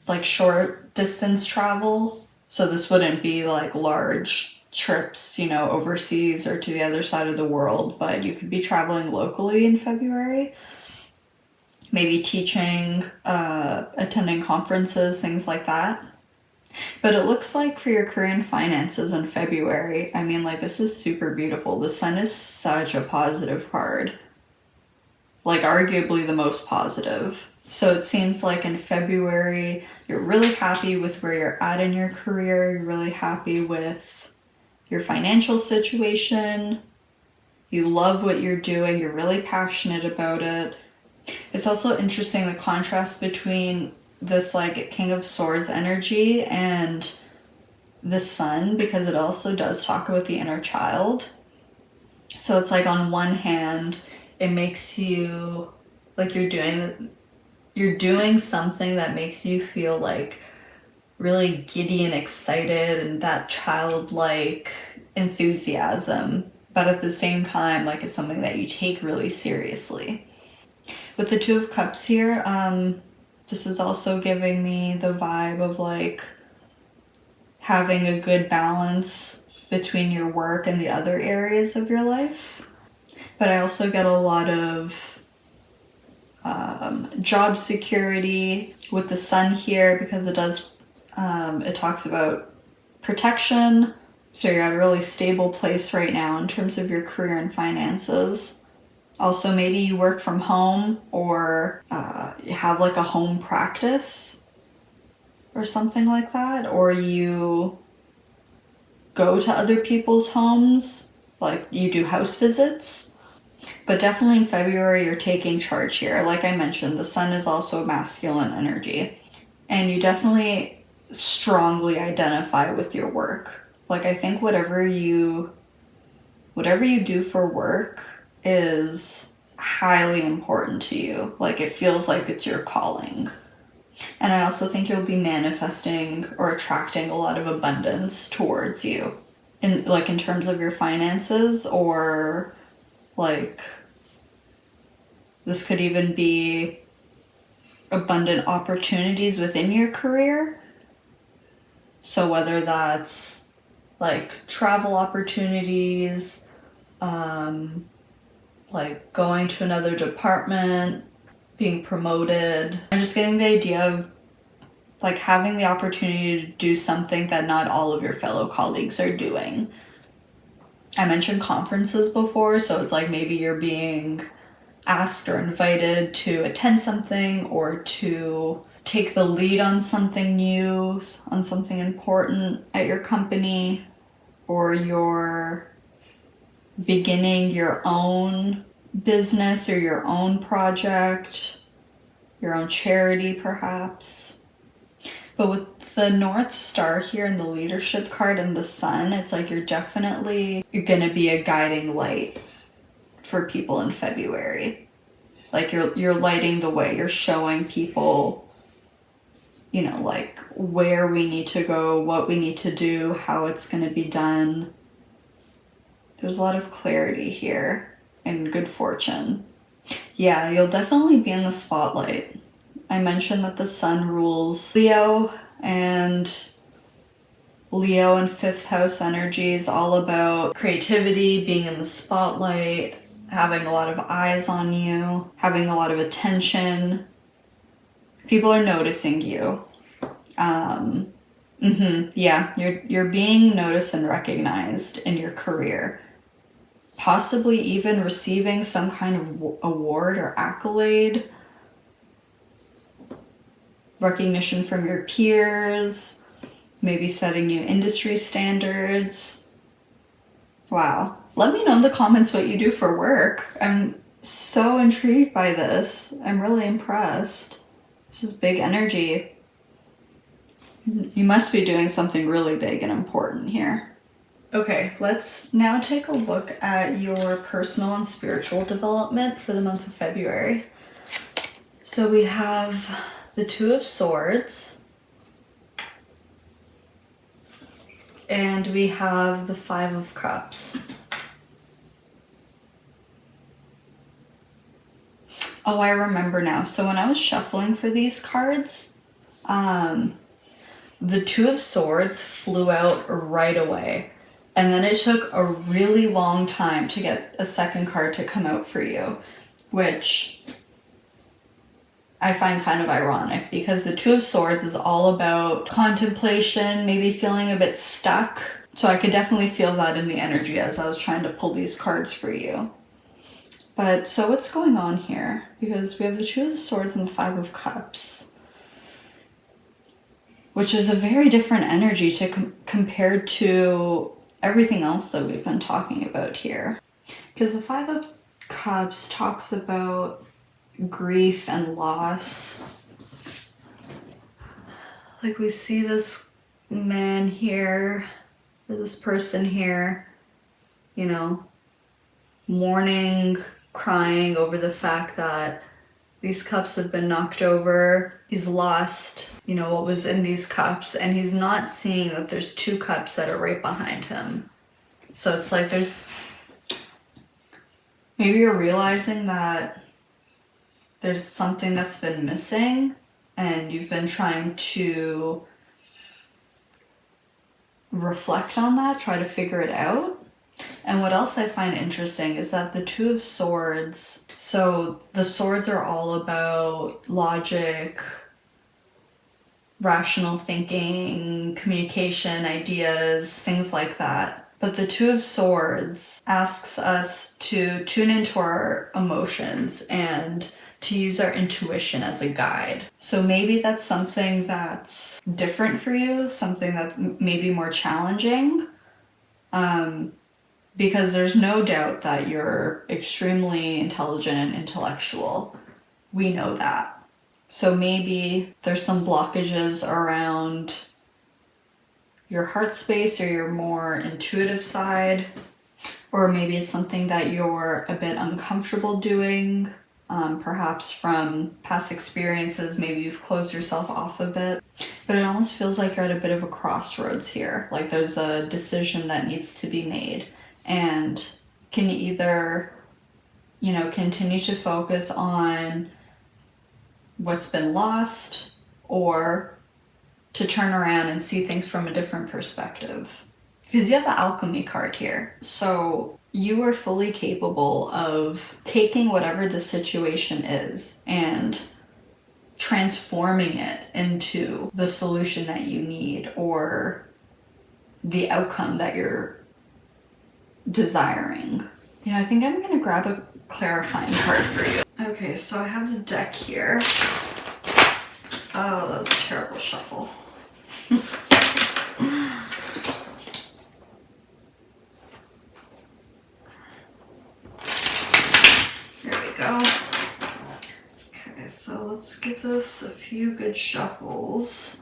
like short distance travel. So this wouldn't be like large trips, overseas or to the other side of the world, but you could be traveling locally in February. Maybe teaching, attending conferences, things like that. But it looks like for your career and finances in February, I mean, like, this is super beautiful. The Sun is such a positive card. Like, arguably the most positive. So it seems like in February, you're really happy with where you're at in your career. You're really happy with your financial situation. You love what you're doing. You're really passionate about it. It's also interesting the contrast between this like King of Swords energy and the Sun, because it also does talk about the inner child. So it's like on one hand, it makes you like you're doing something that makes you feel like really giddy and excited and that childlike enthusiasm, but at the same time, like, it's something that you take really seriously. With the Two of Cups here, this is also giving me the vibe of like having a good balance between your work and the other areas of your life. But I also get a lot of job security with the Sun here, because it does, it talks about protection. So you're at a really stable place right now in terms of your career and finances. Also, maybe you work from home or you have like a home practice or something like that, or you go to other people's homes, like you do house visits. But definitely in February, you're taking charge here. Like I mentioned, the Sun is also masculine energy, and you definitely strongly identify with your work. Like, I think whatever you do for work is highly important to you. Like, it feels like it's your calling. And I also think you'll be manifesting or attracting a lot of abundance towards you in terms of your finances, or like this could even be abundant opportunities within your career. So whether that's like travel opportunities, like going to another department, being promoted. I'm just getting the idea of like having the opportunity to do something that not all of your fellow colleagues are doing. I mentioned conferences before, so it's like maybe you're being asked or invited to attend something or to take the lead on something new, on something important at your company, or you're beginning your own business or your own project, your own charity perhaps. But with the North Star here and the leadership card and the Sun, it's like you're definitely gonna be a guiding light for people in February. Like you're lighting the way, you're showing people, you know, like where we need to go, what we need to do, how it's gonna be done. There's a lot of clarity here and good fortune. Yeah, you'll definitely be in the spotlight. I mentioned that the Sun rules Leo, and Leo and fifth house energy is all about creativity, being in the spotlight, having a lot of eyes on you, having a lot of attention. People are noticing you. Yeah, you're being noticed and recognized in your career. Possibly even receiving some kind of award or accolade. Recognition from your peers, maybe setting new industry standards. Wow. Let me know in the comments what you do for work. I'm so intrigued by this. I'm really impressed. This is big energy. You must be doing something really big and important here. Okay, let's now take a look at your personal and spiritual development for the month of February. So we have the Two of Swords, and we have the Five of Cups. Oh, I remember now. So when I was shuffling for these cards, the Two of Swords flew out right away. And then it took a really long time to get a second card to come out for you, which I find kind of ironic because the Two of Swords is all about contemplation, maybe feeling a bit stuck. So I could definitely feel that in the energy as I was trying to pull these cards for you. But so what's going on here? Because we have the Two of Swords and the Five of Cups, which is a very different energy to compared to everything else that we've been talking about here. Because the Five of Cups talks about grief and loss. Like we see this man here, or this person here, you know, mourning, crying over the fact that these cups have been knocked over. He's lost, you know, what was in these cups, and he's not seeing that there's two cups that are right behind him. So it's like maybe you're realizing that there's something that's been missing and you've been trying to reflect on that, try to figure it out. And what else I find interesting is that the Two of Swords, so the swords are all about logic, rational thinking, communication, ideas, things like that. But the Two of Swords asks us to tune into our emotions and to use our intuition as a guide. So maybe that's something that's different for you, something that's maybe more challenging, because there's no doubt that you're extremely intelligent and intellectual. We know that. So maybe there's some blockages around your heart space or your more intuitive side, or maybe it's something that you're a bit uncomfortable doing. Perhaps from past experiences, maybe you've closed yourself off a bit. But it almost feels like you're at a bit of a crossroads here. Like there's a decision that needs to be made. And can you either, you know, continue to focus on what's been lost, or to turn around and see things from a different perspective? Because you have the Alchemy card here. So you are fully capable of taking whatever the situation is and transforming it into the solution that you need or the outcome that you're desiring. You know, I think I'm gonna grab a clarifying card for you. Okay, so I have the deck here. Oh, that was a terrible shuffle. Go. Okay, so let's give this a few good shuffles.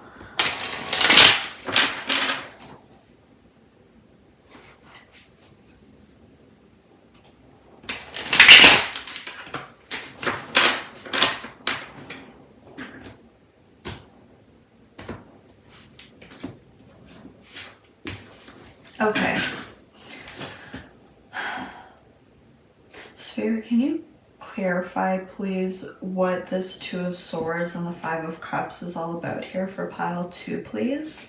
Okay. Sphere, can you clarify, please, what this Two of Swords and the Five of Cups is all about here for pile 2, please?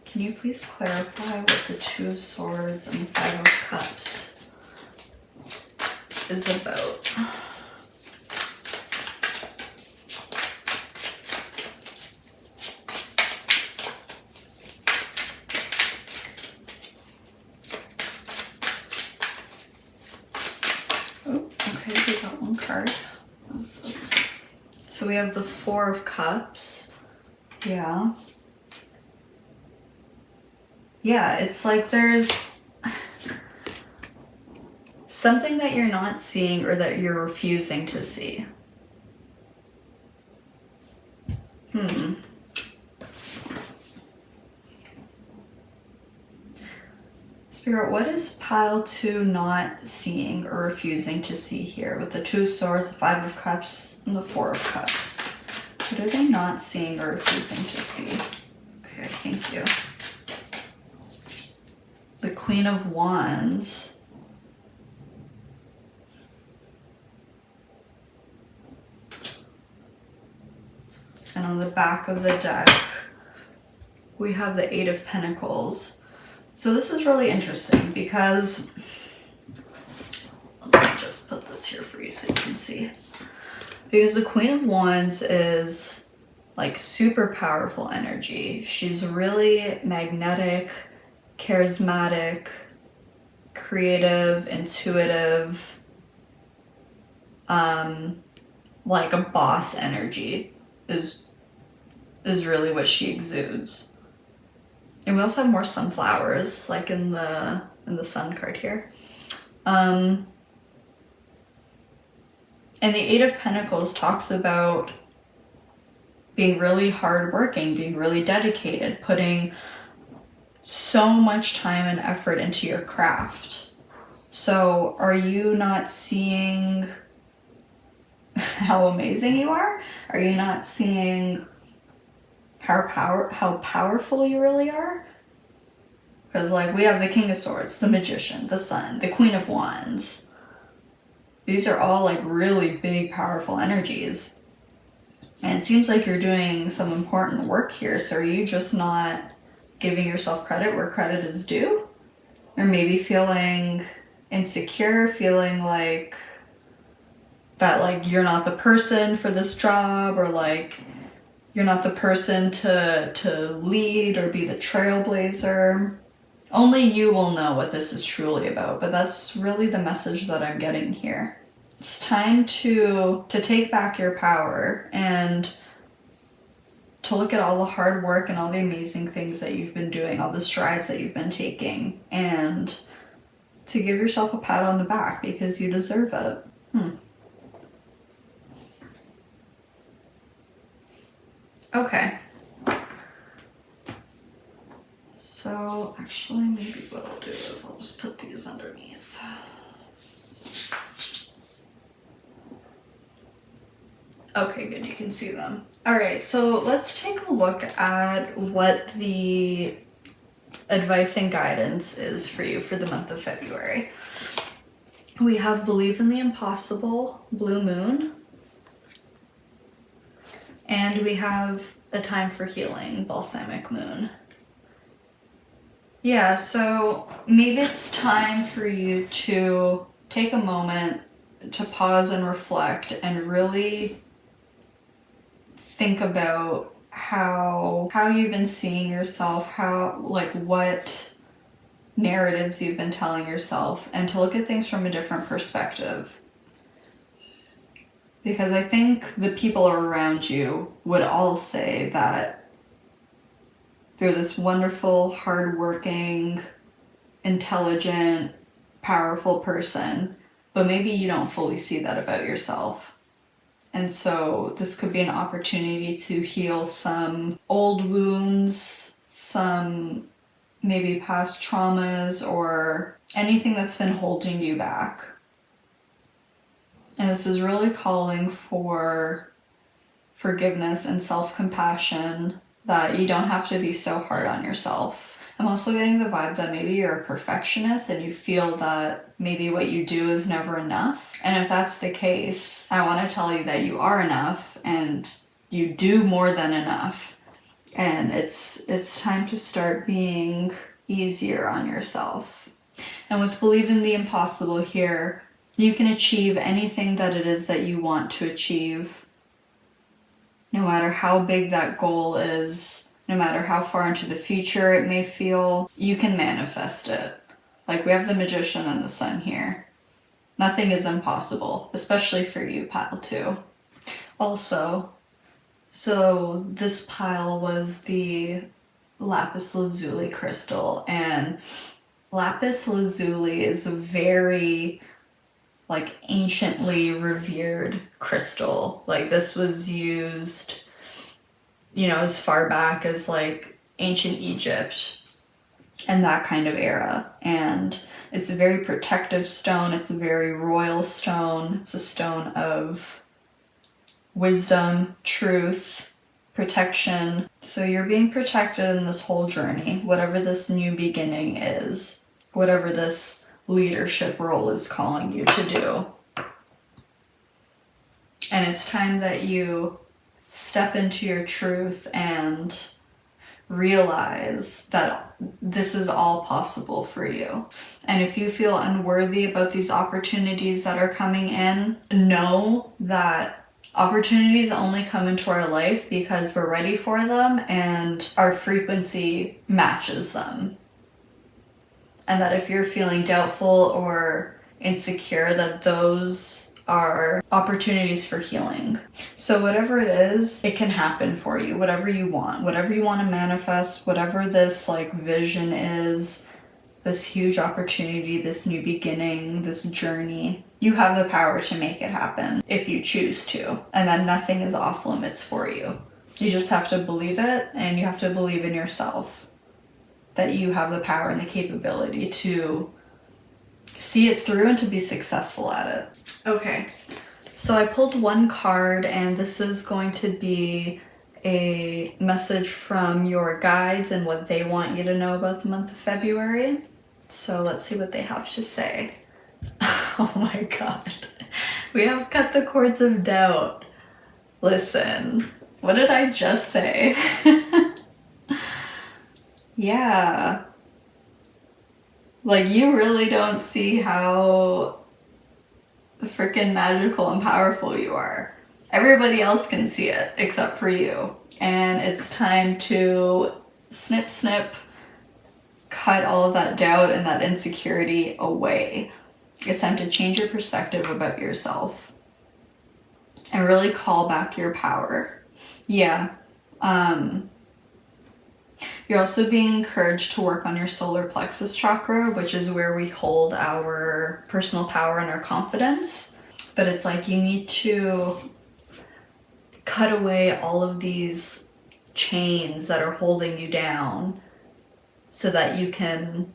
Can you please clarify what the Two of Swords and the Five of Cups is about? Card. What's this? So we have the Four of Cups. Yeah. Yeah, it's like there's something that you're not seeing or that you're refusing to see. Spirit, what is pile 2 not seeing or refusing to see here with the Two of Swords, the Five of Cups, and the Four of Cups? What are they not seeing or refusing to see? Okay, thank you. The Queen of Wands. And on the back of the deck, we have the Eight of Pentacles. So this is really interesting because, let me just put this here for you so you can see. Because the Queen of Wands is like super powerful energy. She's really magnetic, charismatic, creative, intuitive, like a boss energy is really what she exudes. And we also have more sunflowers, like in the sun card here. And the Eight of Pentacles talks about being really hardworking, being really dedicated, putting so much time and effort into your craft. So are you not seeing how amazing you are? Are you not seeing how powerful you really are? Because like we have the King of Swords, the Magician, the Sun, the Queen of Wands. These are all like really big, powerful energies. And it seems like you're doing some important work here. So are you just not giving yourself credit where credit is due? Or maybe feeling insecure, feeling like that like you're not the person for this job, or like you're not the person to lead or be the trailblazer. Only you will know what this is truly about, but that's really the message that I'm getting here. It's time to take back your power and to look at all the hard work and all the amazing things that you've been doing, all the strides that you've been taking, and to give yourself a pat on the back because you deserve it. Okay. So actually maybe what I'll do is I'll just put these underneath. Okay, good, you can see them. All right, so let's take a look at what the advice and guidance is for you for the month of February. We have Believe in the Impossible, Blue Moon. And we have A Time for Healing, Balsamic Moon. Yeah, so maybe it's time for you to take a moment to pause and reflect and really think about how you've been seeing yourself, how, like, what narratives you've been telling yourself, and to look at things from a different perspective. Because I think the people around you would all say that they're this wonderful, hardworking, intelligent, powerful person, but maybe you don't fully see that about yourself. And so this could be an opportunity to heal some old wounds, some maybe past traumas, or anything that's been holding you back. And this is really calling for forgiveness and self-compassion, that you don't have to be so hard on yourself. I'm also getting the vibe that maybe you're a perfectionist and you feel that maybe what you do is never enough. And if that's the case, I want to tell you that you are enough and you do more than enough. And it's time to start being easier on yourself. And with Believe in the Impossible here, you can achieve anything that it is that you want to achieve. No matter how big that goal is, no matter how far into the future it may feel, you can manifest it. Like we have the Magician and the Sun here. Nothing is impossible, especially for you, pile 2. Also, so this pile was the Lapis Lazuli crystal, and Lapis Lazuli is a very like anciently revered crystal. Like this was used, you know, as far back as like ancient Egypt and that kind of era. And it's a very protective stone. It's a very royal stone. It's a stone of wisdom, truth, protection. So you're being protected in this whole journey, whatever this new beginning is, whatever this leadership role is calling you to do. And it's time that you step into your truth and realize that this is all possible for you. And if you feel unworthy about these opportunities that are coming in, know that Opportunities only come into our life because we're ready for them and our frequency matches them. And that if you're feeling doubtful or insecure, that those are opportunities for healing. So whatever it is, it can happen for you. Whatever you want to manifest, whatever this like vision is, this huge opportunity, this new beginning, this journey, you have the power to make it happen if you choose to. And that nothing is off limits for you. You just have to believe it, and you have to believe in yourself that you have the power and the capability to see it through and to be successful at it. Okay, so I pulled one card, and this is going to be a message from your guides and what they want you to know about the month of February. So let's see what they have to say. Oh my god. We have cut the cords of doubt. Listen, what did I just say? Yeah. Like, you really don't see how freaking magical and powerful you are. Everybody else can see it except for you. And it's time to snip, snip, cut all of that doubt and that insecurity away. It's time to change your perspective about yourself and really call back your power. Yeah. You're also being encouraged to work on your solar plexus chakra, which is where we hold our personal power and our confidence. But it's like you need to cut away all of these chains that are holding you down so that you can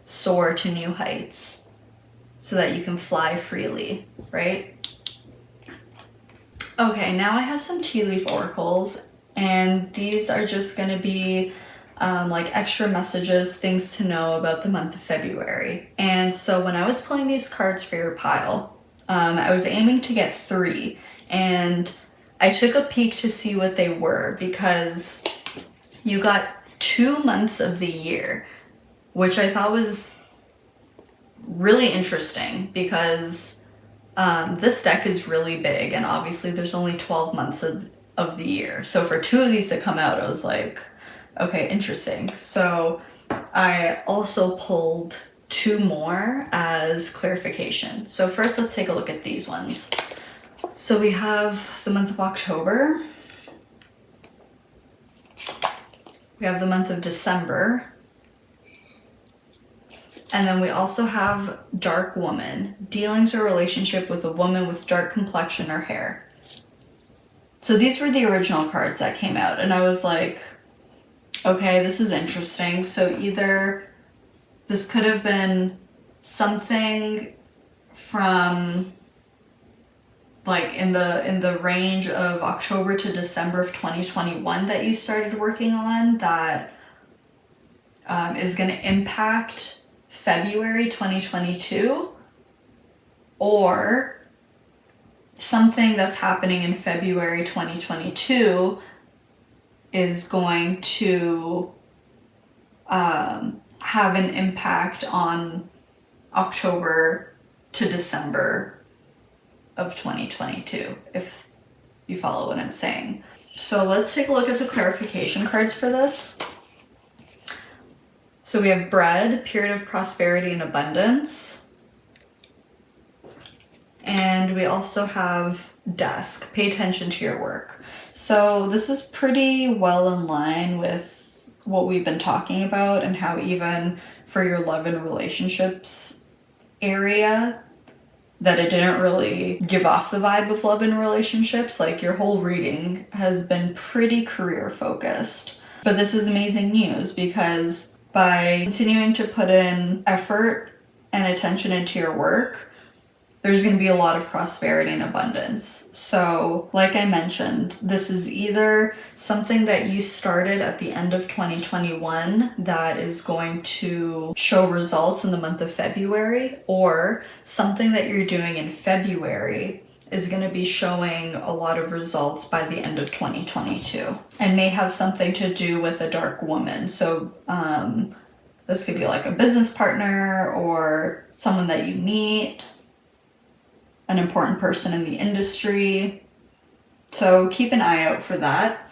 soar to new heights, so that you can fly freely, right? Okay, now I have some tea leaf oracles, and these are just going to be like extra messages, things to know about the month of February. And so when I was pulling these cards for your pile, I was aiming to get 3, and I took a peek to see what they were, because you got 2 months of the year, which I thought was really interesting, because this deck is really big, and obviously there's only 12 months of the year. So for 2 of these to come out, I was like, okay, interesting. So I also pulled 2 more as clarification. So first, let's take a look at these ones. So we have the month of October. We have the month of December. And then we also have dark woman, dealings or relationship with a woman with dark complexion or hair. So these were the original cards that came out, and I was like, okay, this is interesting. So either this could have been something from like in the range of October to December of 2021 that you started working on that is going to impact February 2022, or something that's happening in February 2022 is going to have an impact on October to December of 2022, if you follow what I'm saying. So let's take a look at the clarification cards for this. So we have bread, period of prosperity and abundance. And we also have desk, pay attention to your work. So this is pretty well in line with what we've been talking about, and how even for your love and relationships area, that it didn't really give off the vibe of love and relationships. Like, your whole reading has been pretty career focused. But this is amazing news, because by continuing to put in effort and attention into your work, there's going to be a lot of prosperity and abundance. So, like I mentioned, this is either something that you started at the end of 2021 that is going to show results in the month of February, or something that you're doing in February is going to be showing a lot of results by the end of 2022, and may have something to do with a dark woman. So this could be like a business partner or someone that you meet. an important person in the industry. So keep an eye out for that.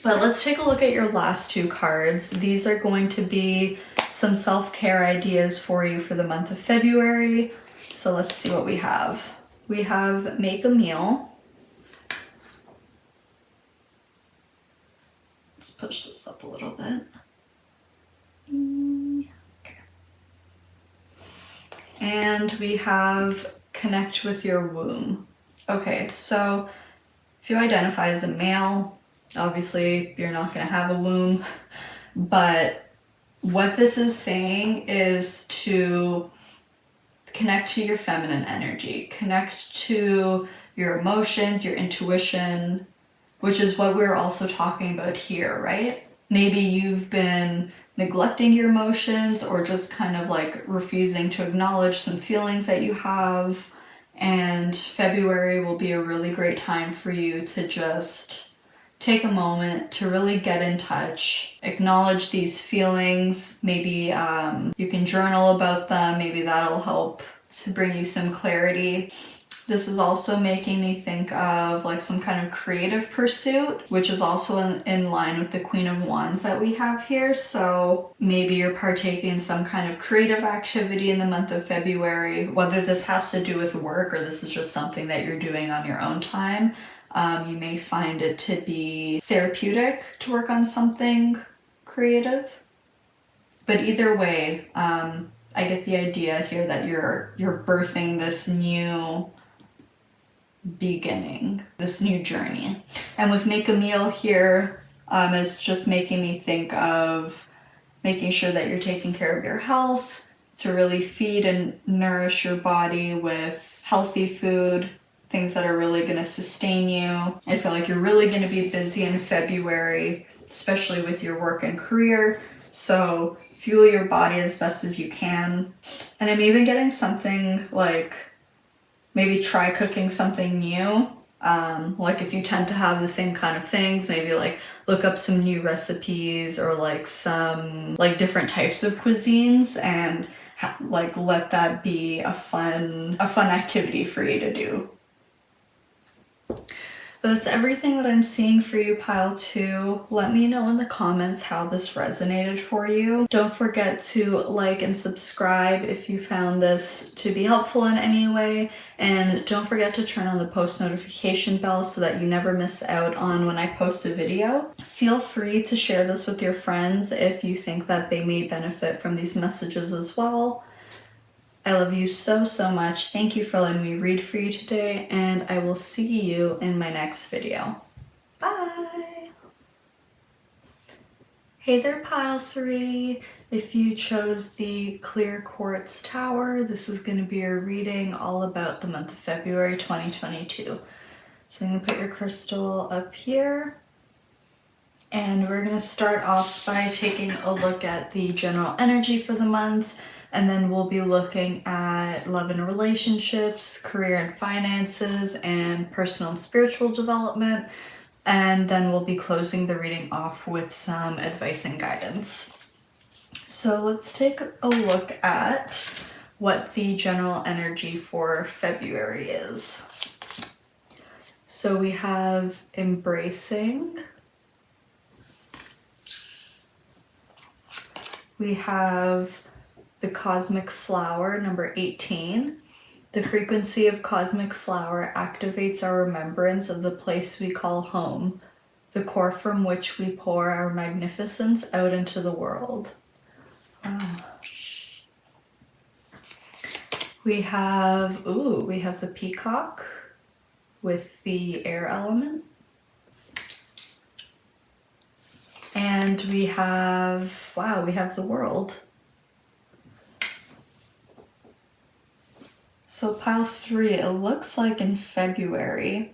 But let's take a look at your last 2 cards. These are going to be some self-care ideas for you for the month of February. So let's see what we have. We have make a meal. Let's push this up a little bit. Okay. And we have connect with your womb. Okay, so if you identify as a male, obviously you're not going to have a womb, but what this is saying is to connect to your feminine energy, connect to your emotions, your intuition, which is what we're also talking about here, right? Maybe you've been neglecting your emotions or just kind of like refusing to acknowledge some feelings that you have. And February will be a really great time for you to just take a moment to really get in touch, acknowledge these feelings. Maybe you can journal about them. Maybe that'll help to bring you some clarity. This is also making me think of like some kind of creative pursuit, which is also in line with the Queen of Wands that we have here. So maybe you're partaking in some kind of creative activity in the month of February, whether this has to do with work or this is just something that you're doing on your own time. You may find it to be therapeutic to work on something creative. But either way, I get the idea here that you're birthing this new beginning, this new journey. And with make a meal here, it's just making me think of making sure that you're taking care of your health, to really feed and nourish your body with healthy food, things that are really going to sustain you. I feel like you're really going to be busy in February, especially with your work and career. So fuel your body as best as you can. And I'm even getting something like maybe try cooking something new. Like if you tend to have the same kind of things, maybe like look up some new recipes or like some like different types of cuisines and like let that be a fun activity for you to do. But that's everything that I'm seeing for you, pile 2. Let me know in the comments how this resonated for you. Don't forget to like and subscribe if you found this to be helpful in any way. And don't forget to turn on the post notification bell so that you never miss out on when I post a video. Feel free to share this with your friends if you think that they may benefit from these messages as well. I love you so, so much. Thank you for letting me read for you today, and I will see you in my next video. Bye! Hey there, pile 3. If you chose the clear quartz tower, this is going to be a reading all about the month of February 2022. So I'm going to put your crystal up here. And we're going to start off by taking a look at the general energy for the month. And then we'll be looking at love and relationships, career and finances, and personal and spiritual development. And then we'll be closing the reading off with some advice and guidance. So let's take a look at what the general energy for February is. So we have embracing. We have the cosmic flower, number 18. The frequency of cosmic flower activates our remembrance of the place we call home, the core from which we pour our magnificence out into the world. We have the peacock with the air element. And we have the world. So pile 3, it looks like in February,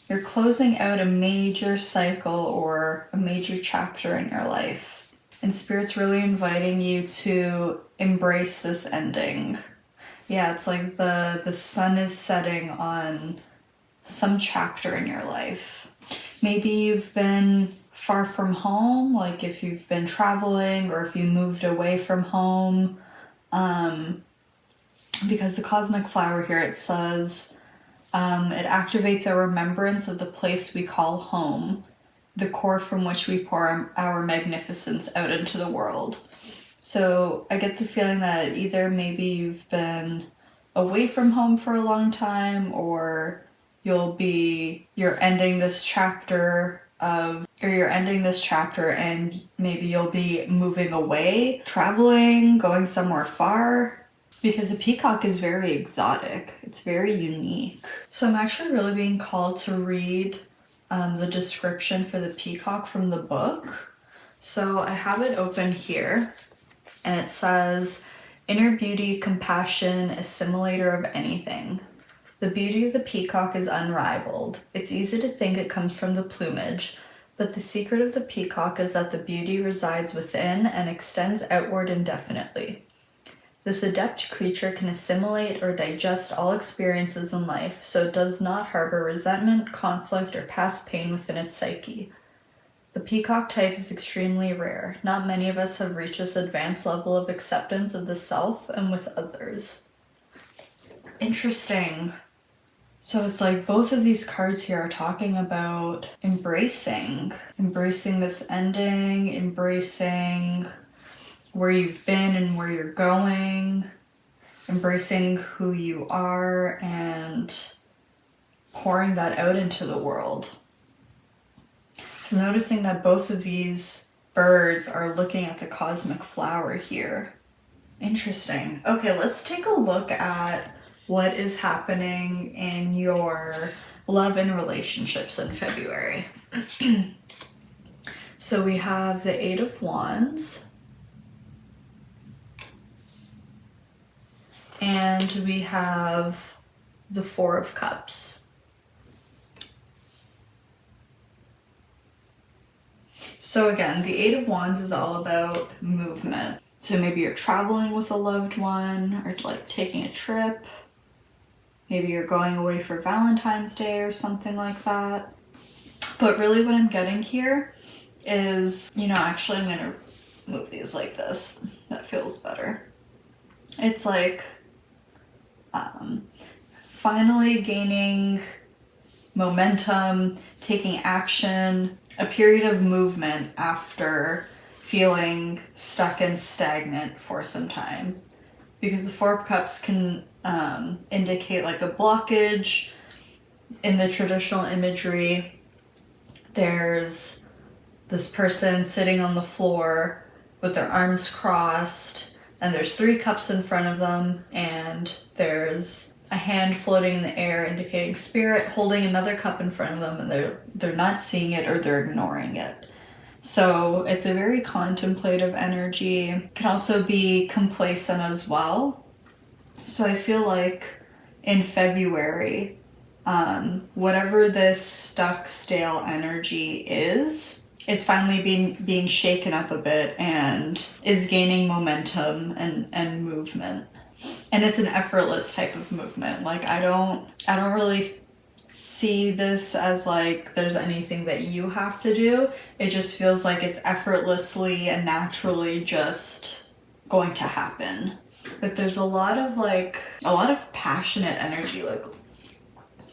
you're closing out a major cycle or a major chapter in your life. And Spirit's really inviting you to embrace this ending. Yeah, it's like the sun is setting on some chapter in your life. Maybe you've been far from home, like if you've been traveling or if you moved away from home. because the cosmic flower here, it says, it activates a remembrance of the place we call home, the core from which we pour our magnificence out into the world. So I get the feeling that either maybe you've been away from home for a long time, or you're ending this chapter and maybe you'll be moving away, traveling, going somewhere far, because the peacock is very exotic. It's very unique. So I'm actually really being called to read the description for the peacock from the book. So I have it open here, and it says, inner beauty, compassion, assimilator of anything. The beauty of the peacock is unrivaled. It's easy to think it comes from the plumage, but the secret of the peacock is that the beauty resides within and extends outward indefinitely. This adept creature can assimilate or digest all experiences in life, so it does not harbor resentment, conflict, or past pain within its psyche. The peacock type is extremely rare. Not many of us have reached this advanced level of acceptance of the self and with others. Interesting. So it's like both of these cards here are talking about embracing this ending, embracing where you've been and where you're going, embracing who you are, and pouring that out into the world. So I'm noticing that both of these birds are looking at the cosmic flower here. Interesting. Okay, let's take a look at what is happening in your love and relationships in February. So we have the Eight of Wands, and we have the Four of Cups. So again, the Eight of Wands is all about movement. So maybe you're traveling with a loved one, or like taking a trip. Maybe you're going away for Valentine's Day or something like that. But really what I'm getting here is, actually I'm gonna move these like this. That feels better. It's like finally gaining momentum, taking action, a period of movement after feeling stuck and stagnant for some time. Because the Four of Cups can indicate like a blockage. In the traditional imagery, there's this person sitting on the floor with their arms crossed, and there's 3 cups in front of them, and there's a hand floating in the air indicating spirit holding another cup in front of them, and they're not seeing it or they're ignoring it. So it's a very contemplative energy. It can also be complacent as well. So I feel like in February, whatever this stuck, stale energy is finally being shaken up a bit and is gaining momentum and movement. And it's an effortless type of movement. Like I don't really see this as like there's anything that you have to do. It just feels like it's effortlessly and naturally just going to happen. But there's a lot of passionate energy. Like,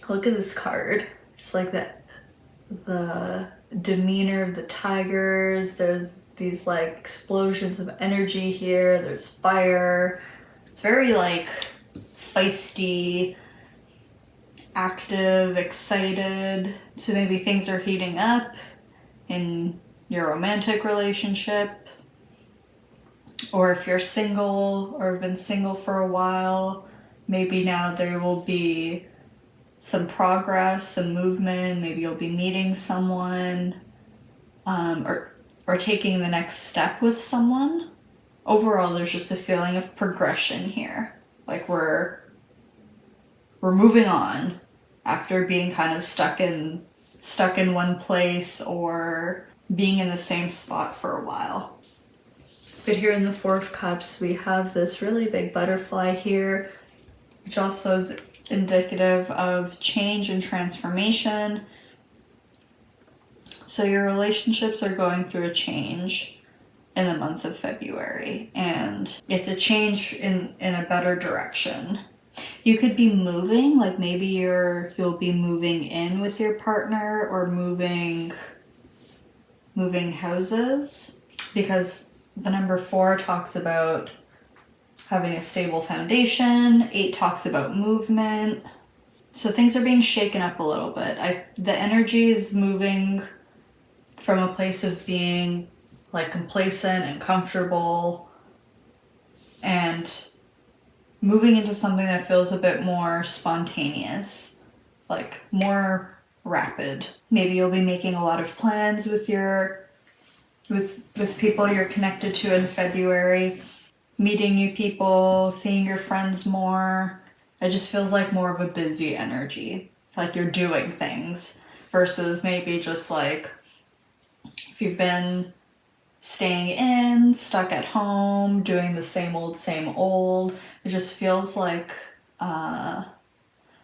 look at this card. It's like the demeanor of the tigers. There's these like explosions of energy here. There's fire. It's very like feisty, active, excited. So maybe things are heating up in your romantic relationship. Or if you're single or have been single for a while, maybe now there will be some progress, some movement. Maybe you'll be meeting someone, or taking the next step with someone. Overall, there's just a feeling of progression here. Like we're moving on after being kind of stuck in one place or being in the same spot for a while. But here in the Four of Cups, we have this really big butterfly here, which also is indicative of change and transformation. So your relationships are going through a change in the month of February, and it's a change in a better direction. You could be moving, like maybe you'll be moving in with your partner or moving houses, because the number 4 talks about having a stable foundation. 8 talks about movement. So things are being shaken up a little bit. The energy is moving from a place of being like complacent and comfortable and moving into something that feels a bit more spontaneous, like more rapid. Maybe you'll be making a lot of plans with people you're connected to in February, meeting new people, seeing your friends more. It just feels like more of a busy energy, like you're doing things, versus maybe just like if you've been staying in, stuck at home, doing the same old. It just feels like a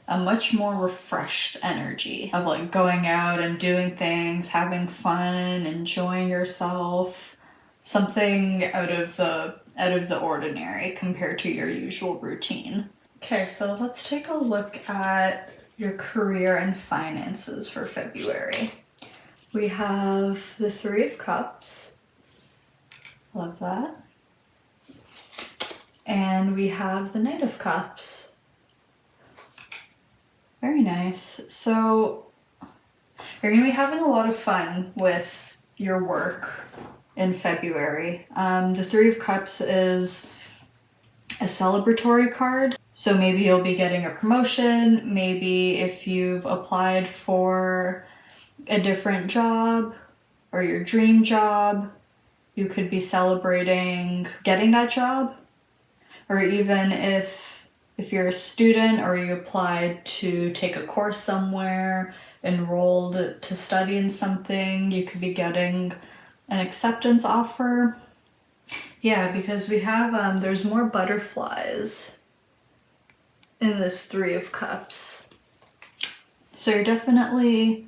much more refreshed energy of like going out and doing things, having fun, enjoying yourself, something out of the ordinary compared to your usual routine. Okay, so let's take a look at your career and finances for February. We have the 3 of Cups. Love that. And we have the Knight of Cups. Very nice. So you're going to be having a lot of fun with your work in February. The 3 of Cups is a celebratory card. So maybe you'll be getting a promotion. Maybe if you've applied for a different job or your dream job, you could be celebrating getting that job. Or even if you're a student or you applied to take a course somewhere, enrolled to study in something, you could be getting an acceptance offer. Yeah, because we have, there's more butterflies in this 3 of Cups. So you're definitely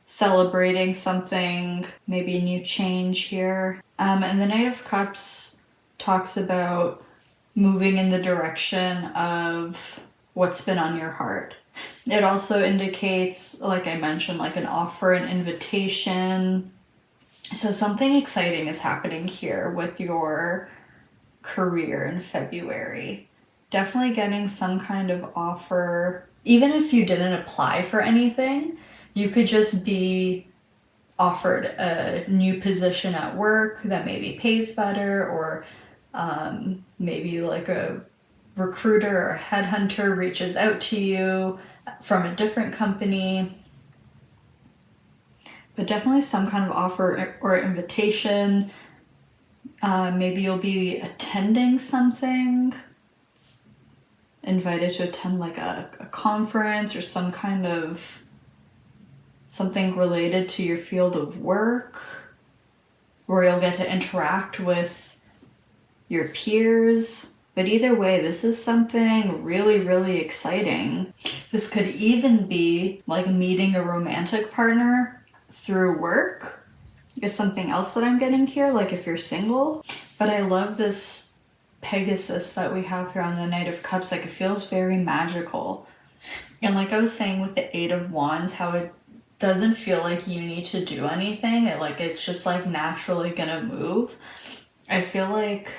celebrating something, maybe a new change here. And the Knight of Cups talks about moving in the direction of what's been on your heart. It also indicates, like I mentioned, like an offer, an invitation. So something exciting is happening here with your career in February. Definitely getting some kind of offer. Even if you didn't apply for anything, you could just be offered a new position at work that maybe pays better, or maybe like a recruiter or a headhunter reaches out to you from a different company. But definitely some kind of offer or invitation. Maybe you'll be attending something, invited to attend like a conference or some kind of something related to your field of work, where you'll get to interact with your peers. But either way, this is something really, really exciting. This could even be like meeting a romantic partner through work, is something else that I'm getting here, like if you're single. But I love this Pegasus that we have here on the Knight of Cups. Like, it feels very magical. And like I was saying with the 8 of Wands, how it doesn't feel like you need to do anything. It's just like naturally gonna move. I feel like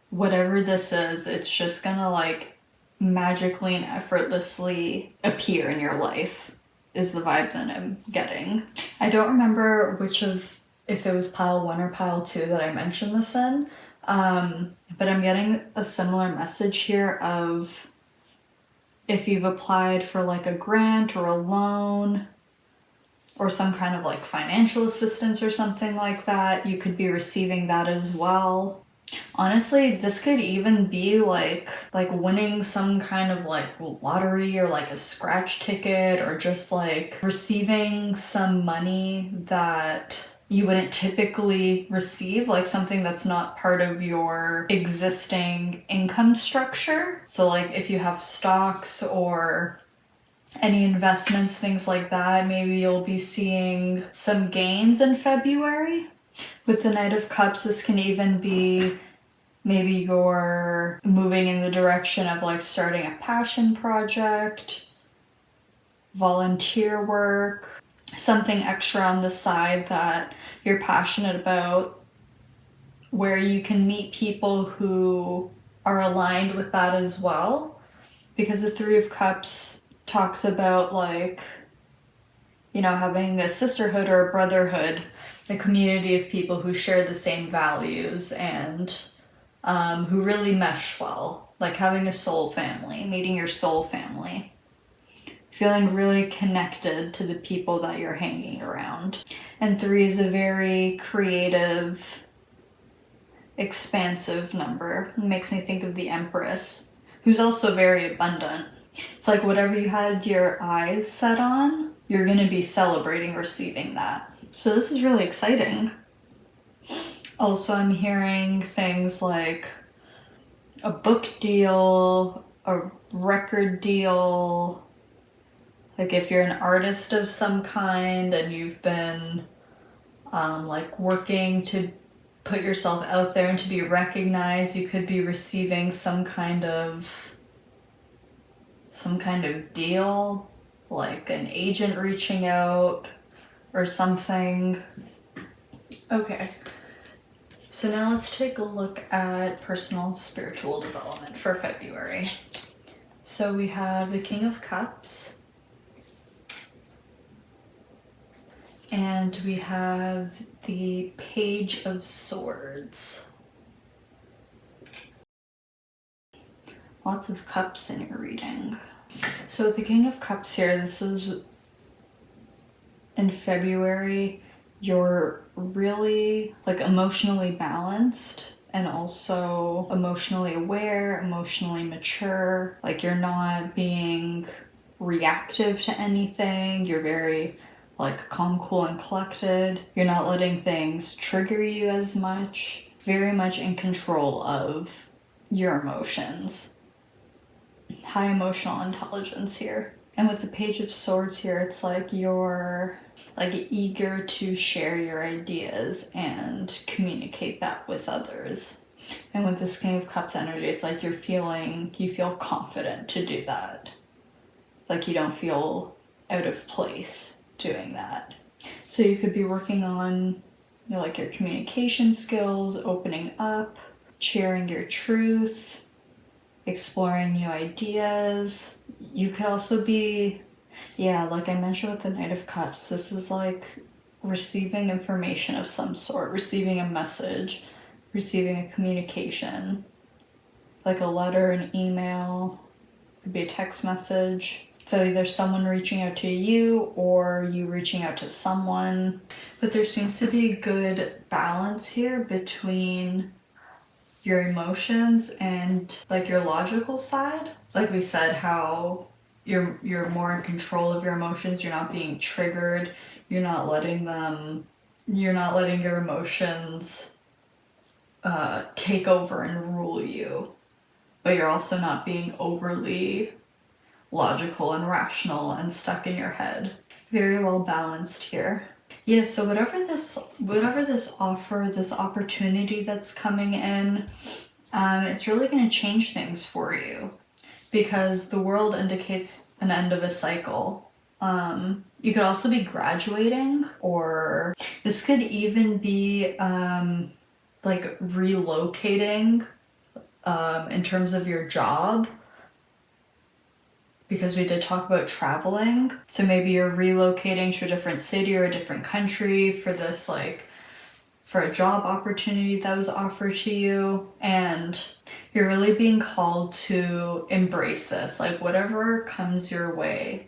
whatever this is, it's just gonna like magically and effortlessly appear in your life, is the vibe that I'm getting. I don't remember if it was pile 1 or pile 2 that I mentioned this in, but I'm getting a similar message here of if you've applied for like a grant or a loan or some kind of like financial assistance or something like that, you could be receiving that as well. Honestly, this could even be like winning some kind of like lottery or like a scratch ticket, or just like receiving some money that you wouldn't typically receive, like something that's not part of your existing income structure. So like if you have stocks or any investments, things like that, maybe you'll be seeing some gains in February. With the Knight of Cups, this can even be maybe you're moving in the direction of like starting a passion project, volunteer work, something extra on the side that you're passionate about, where you can meet people who are aligned with that as well. Because the Three of Cups talks about like, you know, having a sisterhood or a brotherhood, a community of people who share the same values and who really mesh well, like having a soul family, meeting your soul family, feeling really connected to the people that you're hanging around. And 3 is a very creative, expansive number. It makes me think of the Empress, who's also very abundant. It's like whatever you had your eyes set on, you're going to be celebrating receiving that. So this is really exciting. Also, I'm hearing things like a book deal, a record deal. Like if you're an artist of some kind and you've been like working to put yourself out there and to be recognized, you could be receiving some kind of deal, like an agent reaching out or something. Okay. So now let's take a look at personal and spiritual development for February. So we have the King of Cups. And we have the Page of Swords. Lots of cups in your reading. So with the King of Cups here, this is in February, you're really like emotionally balanced and also emotionally aware, emotionally mature. Like you're not being reactive to anything. You're very like calm, cool, and collected. You're not letting things trigger you as much. Very much in control of your emotions. High emotional intelligence here. And with the Page of Swords here, it's like you're like eager to share your ideas and communicate that with others. And with this King of Cups energy, it's like you feel confident to do that. Like you don't feel out of place doing that. So you could be working on, you know, like your communication skills, opening up, sharing your truth, exploring new ideas. You could also be, like I mentioned with the Knight of Cups, this is like receiving information of some sort, receiving a message, receiving a communication, like a letter, an email, could be a text message. So either someone reaching out to you or you reaching out to someone. But there seems to be a good balance here between your emotions and like your logical side. Like we said, how you're more in control of your emotions, you're not being triggered, you're not letting your emotions take over and rule you. But you're also not being overly logical and rational and stuck in your head. Very well balanced here. Yeah, so whatever this offer, this opportunity that's coming in, it's really going to change things for you because the world indicates an end of a cycle. You could also be graduating, or this could even be like relocating in terms of your job, because we did talk about traveling. So maybe you're relocating to a different city or a different country for this, like, for a job opportunity that was offered to you. And you're really being called to embrace this, like whatever comes your way,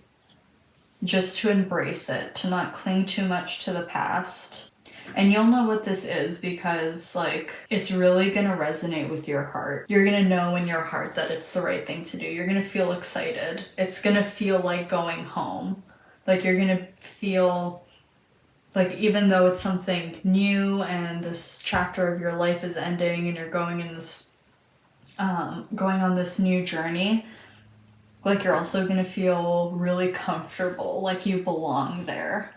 just to embrace it, to not cling too much to the past. And you'll know what this is because, like, it's really gonna resonate with your heart. You're gonna know in your heart that it's the right thing to do. You're gonna feel excited. It's gonna feel like going home. Like, you're gonna feel like, even though it's something new and this chapter of your life is ending and you're going on this new journey, like, you're also gonna feel really comfortable, like you belong there.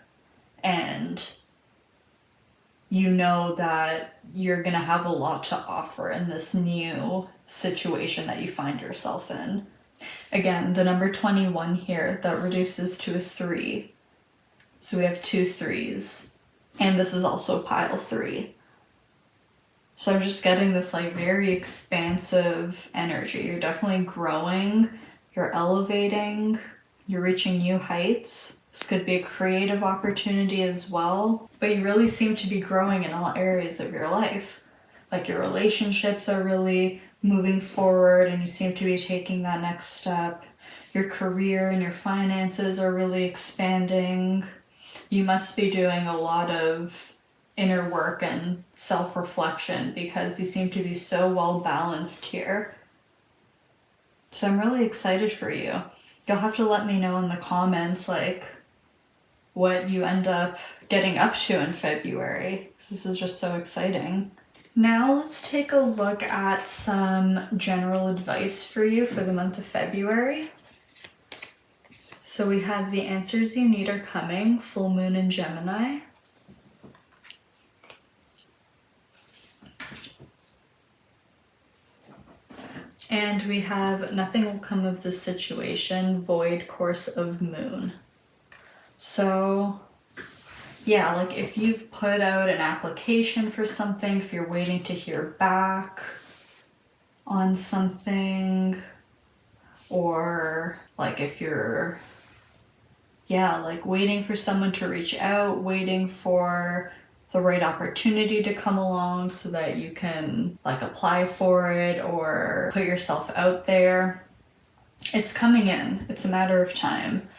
And you know that you're gonna have a lot to offer in this new situation that you find yourself in. Again, the number 21 here, that reduces to a 3. So we have 2 3s. And this is also pile 3. So I'm just getting this like very expansive energy. You're definitely growing, you're elevating, you're reaching new heights. This could be a creative opportunity as well, but you really seem to be growing in all areas of your life. Like your relationships are really moving forward and you seem to be taking that next step. Your career and your finances are really expanding. You must be doing a lot of inner work and self-reflection because you seem to be so well balanced here. So I'm really excited for you. You'll have to let me know in the comments like what you end up getting up to in February. This is just so exciting. Now let's take a look at some general advice for you for the month of February. So we have the answers you need are coming, full moon in Gemini. And we have nothing will come of this situation, void course of moon. So yeah, like if you've put out an application for something, if you're waiting to hear back on something, or like if you're, like waiting for someone to reach out, waiting for the right opportunity to come along so that you can like apply for it or put yourself out there. It's coming in. It's a matter of time.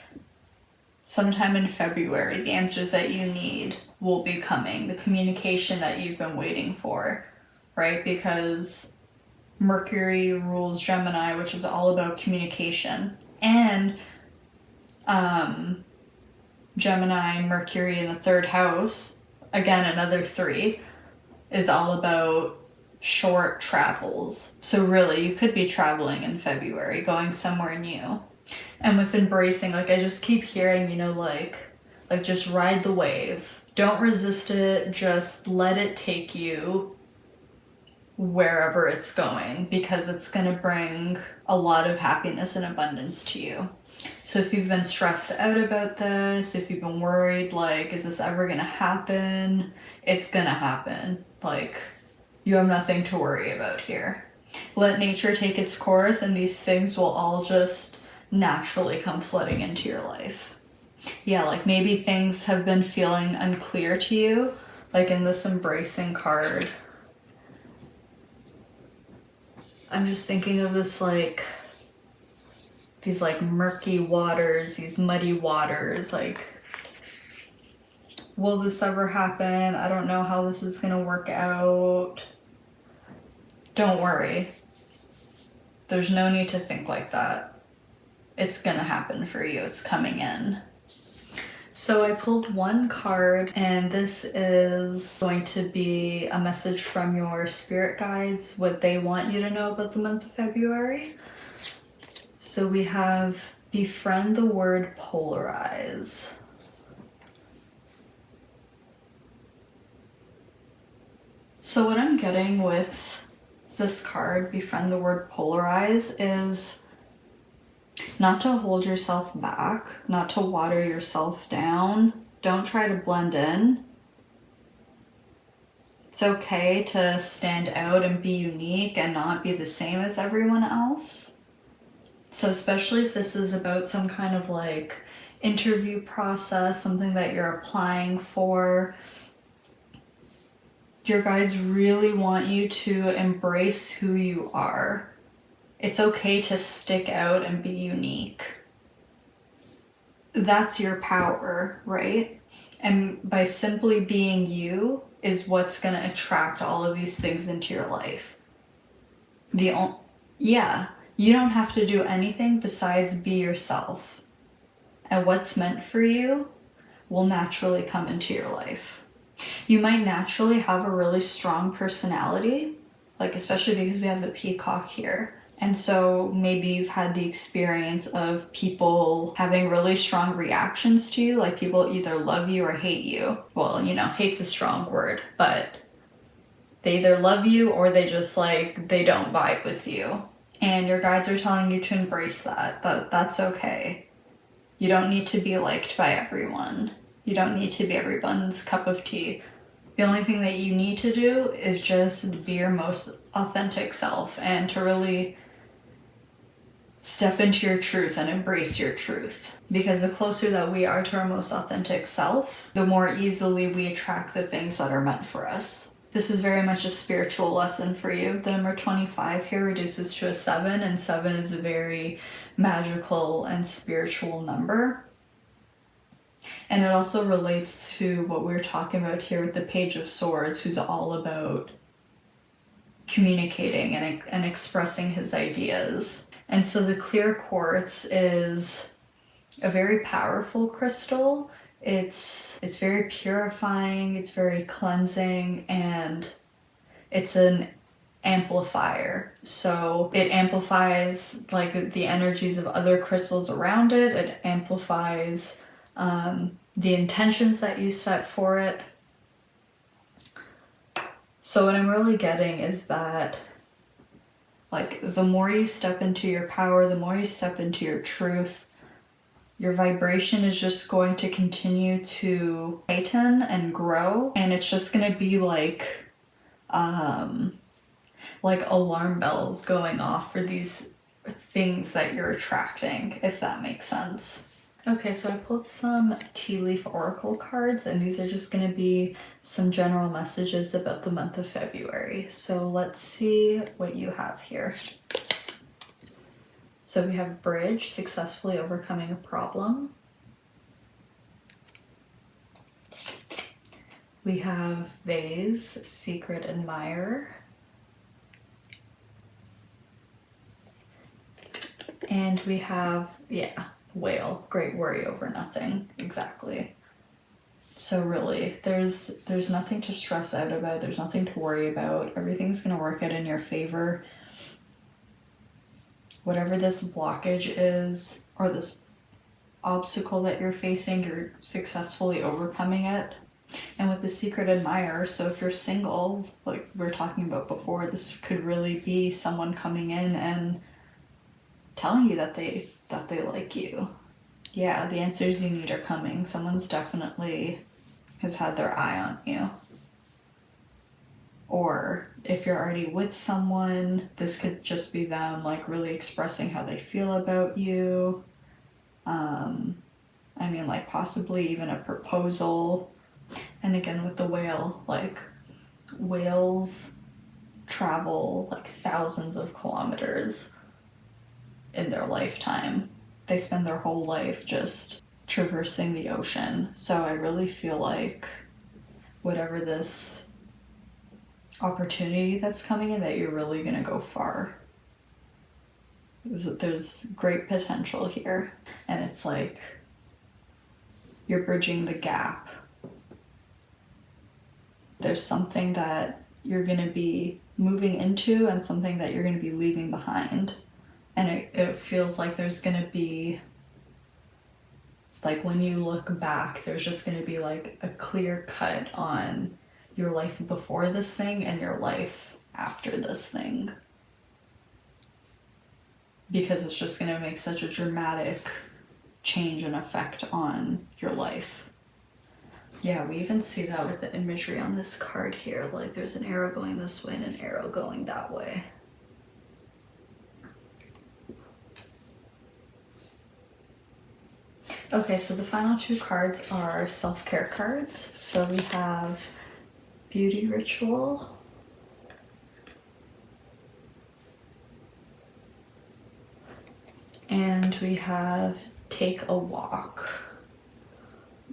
Sometime in February, the answers that you need will be coming. The communication that you've been waiting for, right? Because Mercury rules Gemini, which is all about communication. And Gemini, Mercury in the 3rd house, again, another 3, is all about short travels. So really, you could be traveling in February, going somewhere new. And with embracing, like I just keep hearing, like just ride the wave. Don't resist it, just let it take you wherever it's going because it's gonna bring a lot of happiness and abundance to you. So if you've been stressed out about this, if you've been worried, like, is this ever gonna happen? It's gonna happen. Like, you have nothing to worry about here. Let nature take its course and these things will all just naturally come flooding into your life. Yeah, like maybe things have been feeling unclear to you, like in this embracing card. I'm just thinking of this like, these like murky waters, these muddy waters, like, will this ever happen? I don't know how this is gonna work out. Don't worry. There's no need to think like that. It's gonna happen for you. It's coming in. So I pulled one card and this is going to be a message from your spirit guides, what they want you to know about the month of February. So we have befriend the word polarize. So what I'm getting with this card, befriend the word polarize, is not to hold yourself back, not to water yourself down. Don't try to blend in. It's okay to stand out and be unique and not be the same as everyone else. So especially if this is about some kind of like interview process, something that you're applying for, your guides really want you to embrace who you are. It's okay to stick out and be unique. That's your power, right? And by simply being you is what's going to attract all of these things into your life. You don't have to do anything besides be yourself. And what's meant for you will naturally come into your life. You might naturally have a really strong personality, like especially because we have the peacock here. And so maybe you've had the experience of people having really strong reactions to you, like people either love you or hate you. Well, you know, hate's a strong word, but they either love you or they just like, they don't vibe with you. And your guides are telling you to embrace that, that's okay. You don't need to be liked by everyone. You don't need to be everyone's cup of tea. The only thing that you need to do is just be your most authentic self and to really step into your truth and embrace your truth. Because the closer that we are to our most authentic self, the more easily we attract the things that are meant for us. This is very much a spiritual lesson for you. The number 25 here reduces to a 7, and 7 is a very magical and spiritual number. And it also relates to what we were talking about here with the Page of Swords, who's all about communicating and expressing his ideas. And so the clear quartz is a very powerful crystal. It's very purifying, it's very cleansing, and it's an amplifier. So it amplifies like the energies of other crystals around it. It amplifies the intentions that you set for it. So what I'm really getting is that like the more you step into your power, the more you step into your truth, your vibration is just going to continue to heighten and grow, and it's just going to be like alarm bells going off for these things that you're attracting, if that makes sense. Okay, so I pulled some tea leaf oracle cards, and these are just going to be some general messages about the month of February. So let's see what you have here. So we have bridge, successfully overcoming a problem. We have vase, secret admirer. And we have, whale, great worry over nothing. Exactly. So really, there's nothing to stress out about. There's nothing to worry about. Everything's going to work out in your favor. Whatever this blockage is, or this obstacle that you're facing, you're successfully overcoming it. And with the secret admirer, so if you're single, like we were talking about before, this could really be someone coming in and telling you that they like you. Yeah, the answers you need are coming. Someone's definitely has had their eye on you. Or if you're already with someone, this could just be them like really expressing how they feel about you. I mean, like possibly even a proposal. And again, with the whale, like whales travel like thousands of kilometers in their lifetime. They spend their whole life just traversing the ocean. So I really feel like whatever this opportunity that's coming in, that you're really gonna go far. There's great potential here, and it's like you're bridging the gap. There's something that you're gonna be moving into and something that you're gonna be leaving behind. And it feels like there's gonna be, like when you look back, there's just gonna be like a clear cut on your life before this thing and your life after this thing. Because it's just gonna make such a dramatic change and effect on your life. Yeah, we even see that with the imagery on this card here. Like there's an arrow going this way and an arrow going that way. Okay, so the final two cards are self-care cards. So we have Beauty Ritual. And we have Take a Walk.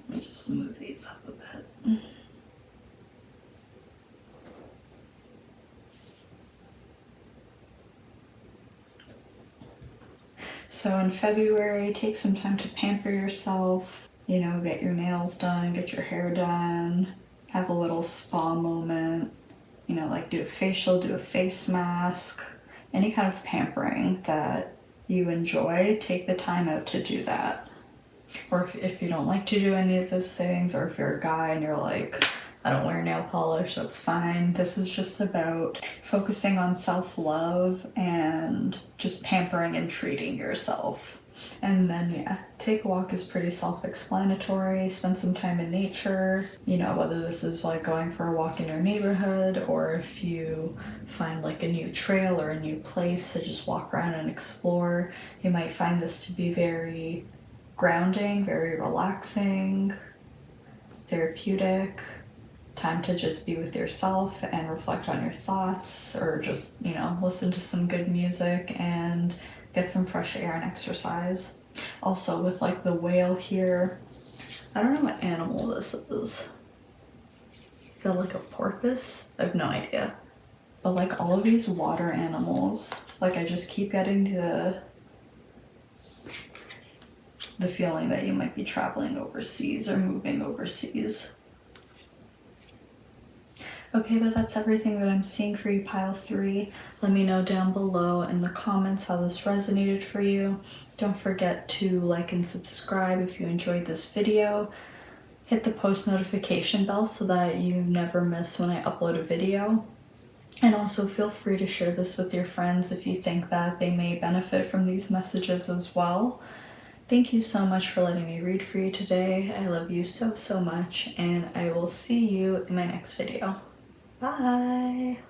Let me just move these up a bit. So in February, take some time to pamper yourself, you know, get your nails done, get your hair done, have a little spa moment, you know, like do a facial, do a face mask, any kind of pampering that you enjoy, take the time out to do that. Or if you don't like to do any of those things, or if you're a guy and you're like, I don't wear nail polish, that's fine. This is just about focusing on self-love and just pampering and treating yourself. And then, yeah, take a walk is pretty self-explanatory. Spend some time in nature, you know, whether this is like going for a walk in your neighborhood, or if you find like a new trail or a new place to just walk around and explore, you might find this to be very grounding, very relaxing, therapeutic. Time to just be with yourself and reflect on your thoughts, or just, you know, listen to some good music and get some fresh air and exercise. Also, with like the whale here, I don't know what animal this is. Is that like a porpoise? I have no idea. But like all of these water animals, like I just keep getting the feeling that you might be traveling overseas or moving overseas. Okay, but that's everything that I'm seeing for you, pile 3. Let me know down below in the comments how this resonated for you. Don't forget to like and subscribe if you enjoyed this video. Hit the post notification bell so that you never miss when I upload a video. And also feel free to share this with your friends if you think that they may benefit from these messages as well. Thank you so much for letting me read for you today. I love you so, so much, and I will see you in my next video. Bye!